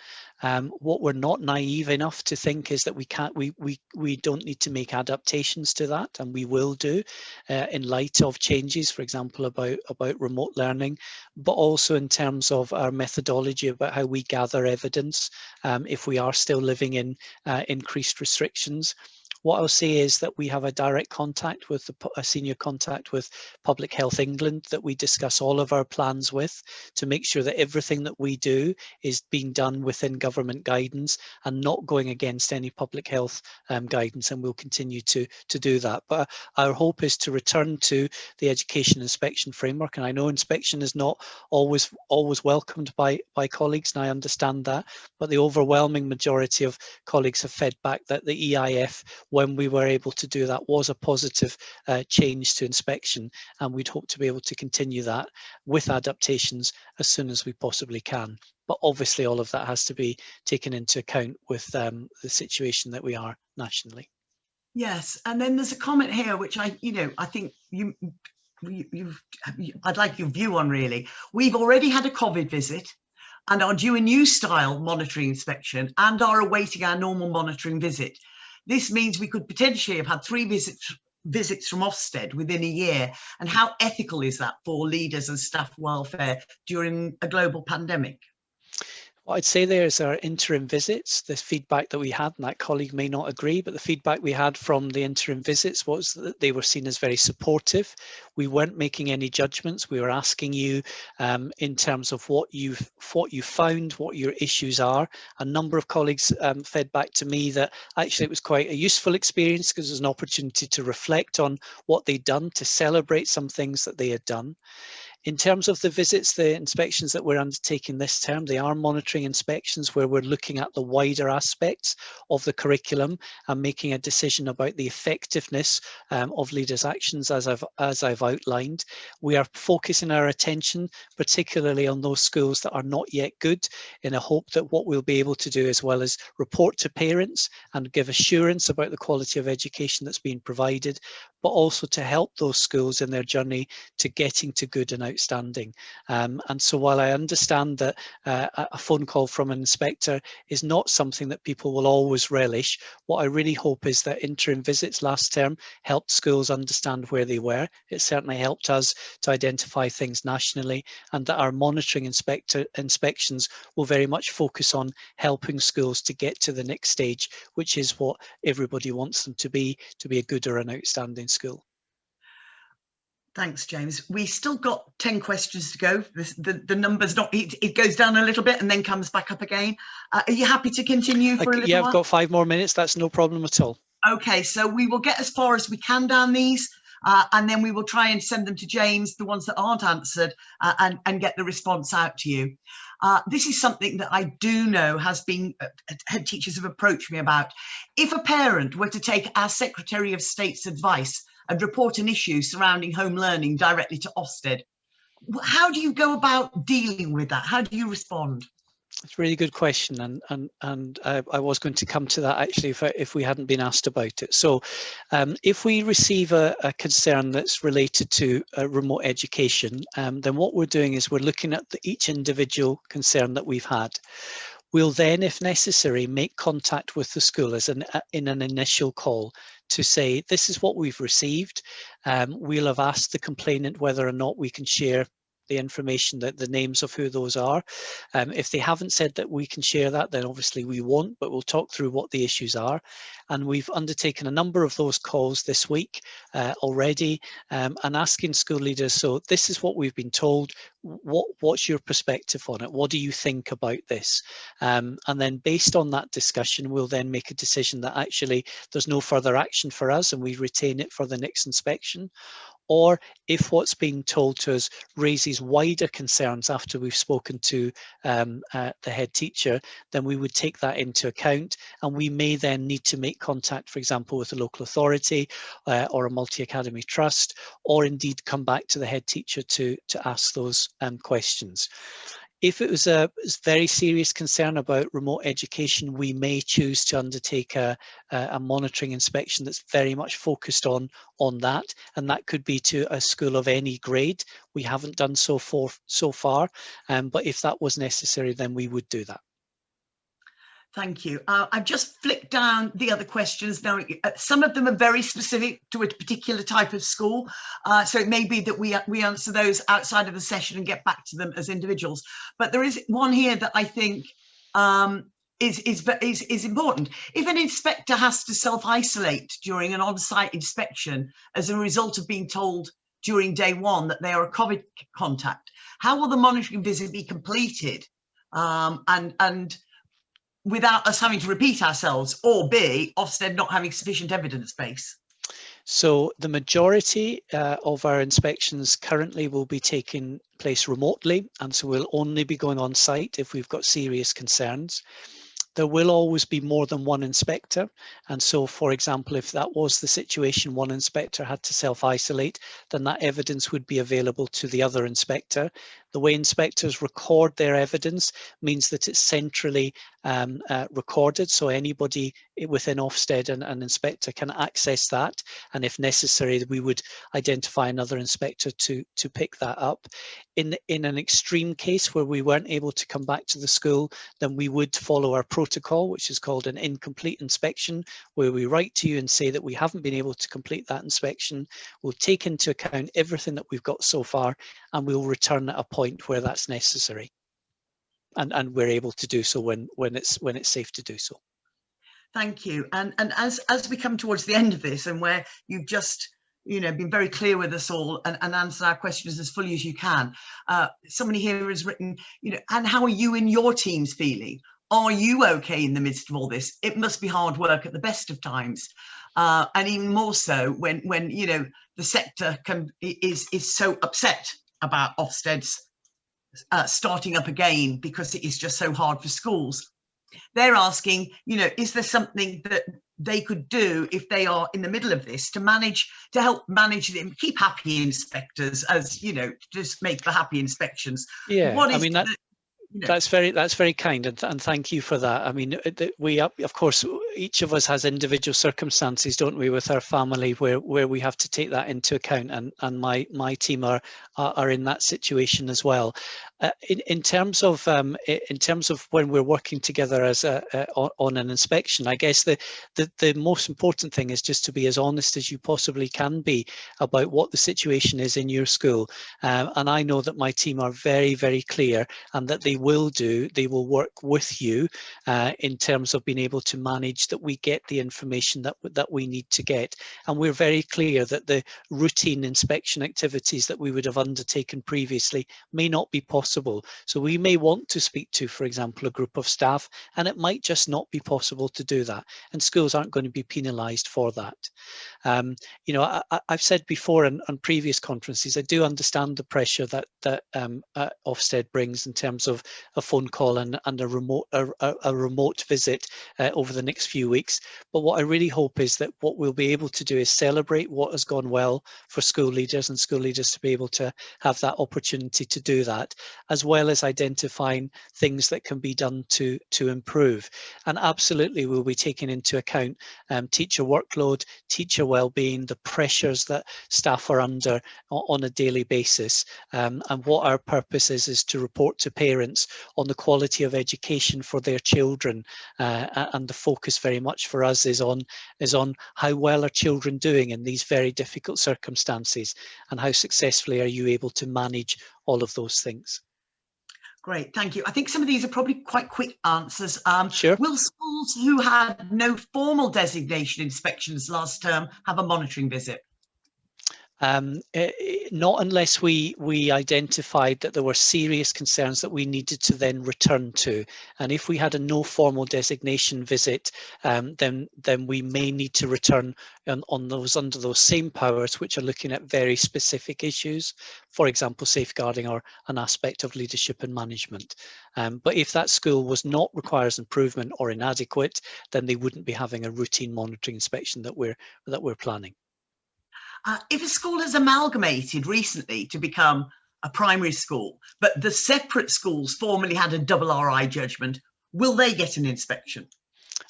What we're not naive enough to think is that we don't need to make adaptations to that, and we will do in light of changes, for example, about remote learning, but also in terms of our methodology about how we gather evidence if we are still living in increased restrictions. What I'll say is that we have a direct contact with a senior contact with Public Health England that we discuss all of our plans with, to make sure that everything that we do is being done within government guidance and not going against any public health guidance, and we'll continue to do that. But our hope is to return to the education inspection framework, and I know inspection is not always welcomed by colleagues, and I understand that, but the overwhelming majority of colleagues have fed back that the EIF, when we were able to do that, was a positive change to inspection, and we'd hope to be able to continue that with adaptations as soon as we possibly can. But obviously all of that has to be taken into account with the situation that we are nationally. Yes, and then there's a comment here which I think I'd like your view on. Really, we've already had a COVID visit and are due a new style monitoring inspection and are awaiting our normal monitoring visit. This means we could potentially have had 3 visits from Ofsted within a year. And how ethical is that for leaders and staff welfare during a global pandemic? What I'd say there is our interim visits, the feedback that we had, and that colleague may not agree, but the feedback we had from the interim visits was that they were seen as very supportive. We weren't making any judgments. We were asking you in terms of what you found, what your issues are. A number of colleagues fed back to me that actually it was quite a useful experience because it was an opportunity to reflect on what they'd done, to celebrate some things that they had done. In terms of the visits, the inspections that we're undertaking this term, they are monitoring inspections where we're looking at the wider aspects of the curriculum and making a decision about the effectiveness of leaders' actions as I've outlined. We are focusing our attention particularly on those schools that are not yet good, in a hope that what we'll be able to do, as well as report to parents and give assurance about the quality of education that's being provided, but also to help those schools in their journey to getting to good and outstanding. And so while I understand that a phone call from an inspector is not something that people will always relish, what I really hope is that interim visits last term helped schools understand where they were. It certainly helped us to identify things nationally, and that our monitoring inspections will very much focus on helping schools to get to the next stage, which is what everybody wants them to be a good or an outstanding school. Thanks, James. We still got 10 questions to go. The number's not, it goes down a little bit and then comes back up again. Are you happy to continue for a little while? Yeah, I've got 5 more minutes. That's no problem at all. Okay, so we will get as far as we can down these, and then we will try and send them to James, the ones that aren't answered, and get the response out to you. This is something that I do know has been, head teachers have approached me about. If a parent were to take our Secretary of State's advice and report an issue surrounding home learning directly to Ofsted, how do you go about dealing with that? How do you respond? It's a really good question, and I was going to come to that actually if we hadn't been asked about it. So if we receive a concern that's related to remote education, then what we're doing is we're looking at each individual concern that we've had. We'll then, if necessary, make contact with the school in an initial call to say, this is what we've received. We'll have asked the complainant whether or not we can share the information, that the names of who those are. If they haven't said that we can share that, then obviously we won't, but we'll talk through what the issues are. And we've undertaken a number of those calls this week already, and asking school leaders, so this is what we've been told, what's your perspective on it? What do you think about this? And then based on that discussion, we'll then make a decision that actually there's no further action for us and we retain it for the next inspection. Or if what's being told to us raises wider concerns after we've spoken to the head teacher, then we would take that into account, and we may then need to make contact, for example, with a local authority or a multi-academy trust, or indeed come back to the head teacher to ask those questions. If it was a very serious concern about remote education, we may choose to undertake a monitoring inspection that's very much focused on that, and that could be to a school of any grade. We haven't done so far, but if that was necessary, then we would do that. Thank you. I've just flicked down the other questions. Now, some of them are very specific to a particular type of school. So it may be that we answer those outside of the session and get back to them as individuals. But there is one here that I think is important. If an inspector has to self-isolate during an on-site inspection as a result of being told during day one that they are a COVID contact, how will the monitoring visit be completed and without us having to repeat ourselves, or B, Ofsted not having sufficient evidence base? So the majority of our inspections currently will be taking place remotely, and so we'll only be going on site if we've got serious concerns. There will always be more than one inspector, and so, for example, if that was the situation, one inspector had to self-isolate, then that evidence would be available to the other inspector. The way inspectors record their evidence means that it's centrally recorded, so anybody within Ofsted and an inspector can access that, and if necessary we would identify another inspector to pick that up. In an extreme case where we weren't able to come back to the school, then we would follow our protocol, which is called an incomplete inspection, where we write to you and say that we haven't been able to complete that inspection. We'll take into account everything that we've got so far, and we'll return at a point where that's necessary, and we're able to do so when it's safe to do so. Thank you. And as we come towards the end of this, and where you've just been very clear with us all and answered our questions as fully as you can, somebody here has written, and how are you and your teams feeling? Are you okay in the midst of all this? It must be hard work at the best of times, and even more so when the sector is so upset about Ofsted's starting up again, because it is just so hard for schools. They're asking, is there something that they could do if they are in the middle of this to help manage them, keep happy inspectors, as just make the happy inspections? Yeah, I mean that's very kind, and thank you for that. I mean, we of course, each of us has individual circumstances, don't we, with our family, where we have to take that into account, and my team are in that situation as well. In terms of when we're working together as on an inspection, I guess the most important thing is just to be as honest as you possibly can be about what the situation is in your school, and I know that my team are very, very clear, and that they will work with you in terms of being able to manage that we get the information that we need to get. And we're very clear that the routine inspection activities that we would have undertaken previously may not be possible. So we may want to speak to, for example, a group of staff, and it might just not be possible to do that, and schools aren't going to be penalised for that. I've said before on previous conferences, I do understand the pressure that Ofsted brings in terms of a phone call and a remote visit over the next few weeks. But what I really hope is that what we'll be able to do is celebrate what has gone well for school leaders, and school leaders to be able to have that opportunity to do that, as well as identifying things that can be done to improve. And absolutely, we'll be taking into account teacher workload, teacher well-being, the pressures that staff are under on a daily basis, and what our purpose is to report to parents on the quality of education for their children, and the focus very much for us is on how well are children doing in these very difficult circumstances, and how successfully are you able to manage all of those things. Great, thank you. I think some of these are probably quite quick answers. Sure. Will schools who had no formal designation inspections last term have a monitoring visit? Not unless we identified that there were serious concerns that we needed to then return to. And if we had a no formal designation visit, then we may need to return on those under those same powers, which are looking at very specific issues, for example, safeguarding or an aspect of leadership and management. But if that school requires improvement or inadequate, then they wouldn't be having a routine monitoring inspection that we're planning. If a school has amalgamated recently to become a primary school, but the separate schools formerly had a double RI judgment, will they get an inspection?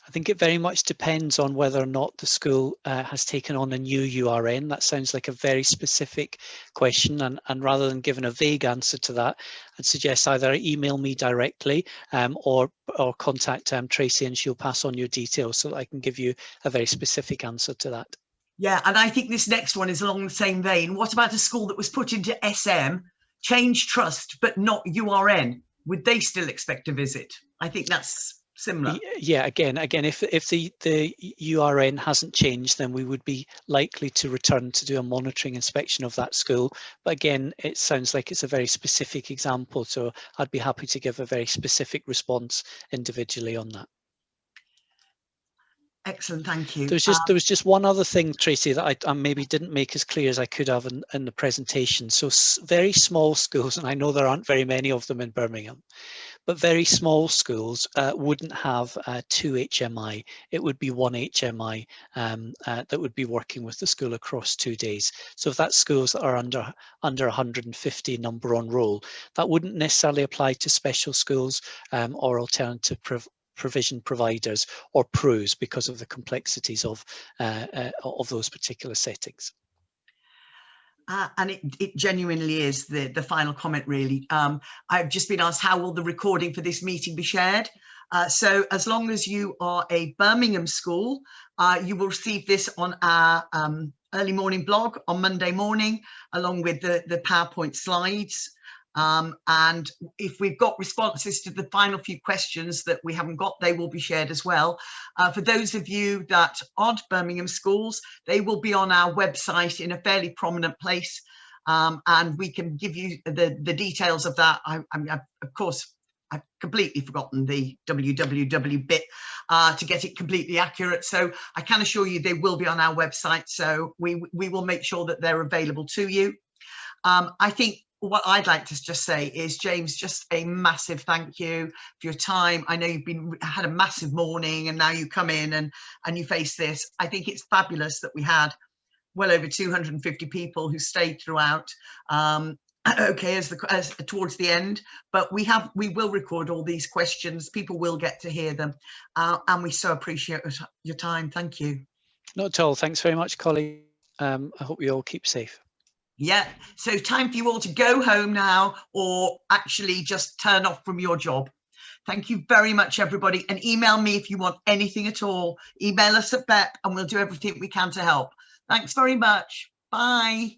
I think it very much depends on whether or not the school has taken on a new URN. That sounds like a very specific question, and rather than giving a vague answer to that, I'd suggest either email me directly or contact Tracy, and she'll pass on your details so that I can give you a very specific answer to that. Yeah, and I think this next one is along the same vein. What about a school that was put into SM, changed trust, but not URN? Would they still expect a visit? I think that's similar. Yeah, again, if the URN hasn't changed, then we would be likely to return to do a monitoring inspection of that school. But again, it sounds like it's a very specific example, so I'd be happy to give a very specific response individually on that. Excellent, thank you. There was just one other thing, Tracy, that I maybe didn't make as clear as I could have in the presentation. So very small schools, and I know there aren't very many of them in Birmingham, but very small schools wouldn't have 2 HMI. It would be 1 HMI that would be working with the school across 2 days. So if that's schools that are under 150 number on roll, that wouldn't necessarily apply to special schools or alternative provision providers or PRUs because of the complexities of those particular settings. And it genuinely is the final comment, really. I've just been asked, how will the recording for this meeting be shared? So as long as you are a Birmingham school, you will receive this on our early morning blog on Monday morning, along with the PowerPoint slides. And if we've got responses to the final few questions that we haven't got, they will be shared as well. For those of you that aren't Birmingham schools, they will be on our website in a fairly prominent place, and we can give you the details of that. Of course, I've completely forgotten the www bit to get it completely accurate. So I can assure you they will be on our website. So we will make sure that they're available to you. I think what I'd like to just say is, James, just a massive thank you for your time. I know you've had a massive morning, and now you come in and you face this. I think it's fabulous that we had well over 250 people who stayed throughout. Okay, as towards the end, but we will record all these questions. People will get to hear them, and we so appreciate your time. Thank you. Not at all. Thanks very much, colleague. I hope you all keep safe. Yeah, so time for you all to go home now, or actually just turn off from your job. Thank you very much, everybody. And email me if you want anything at all. Email us at BEP and we'll do everything we can to help. Thanks very much. Bye.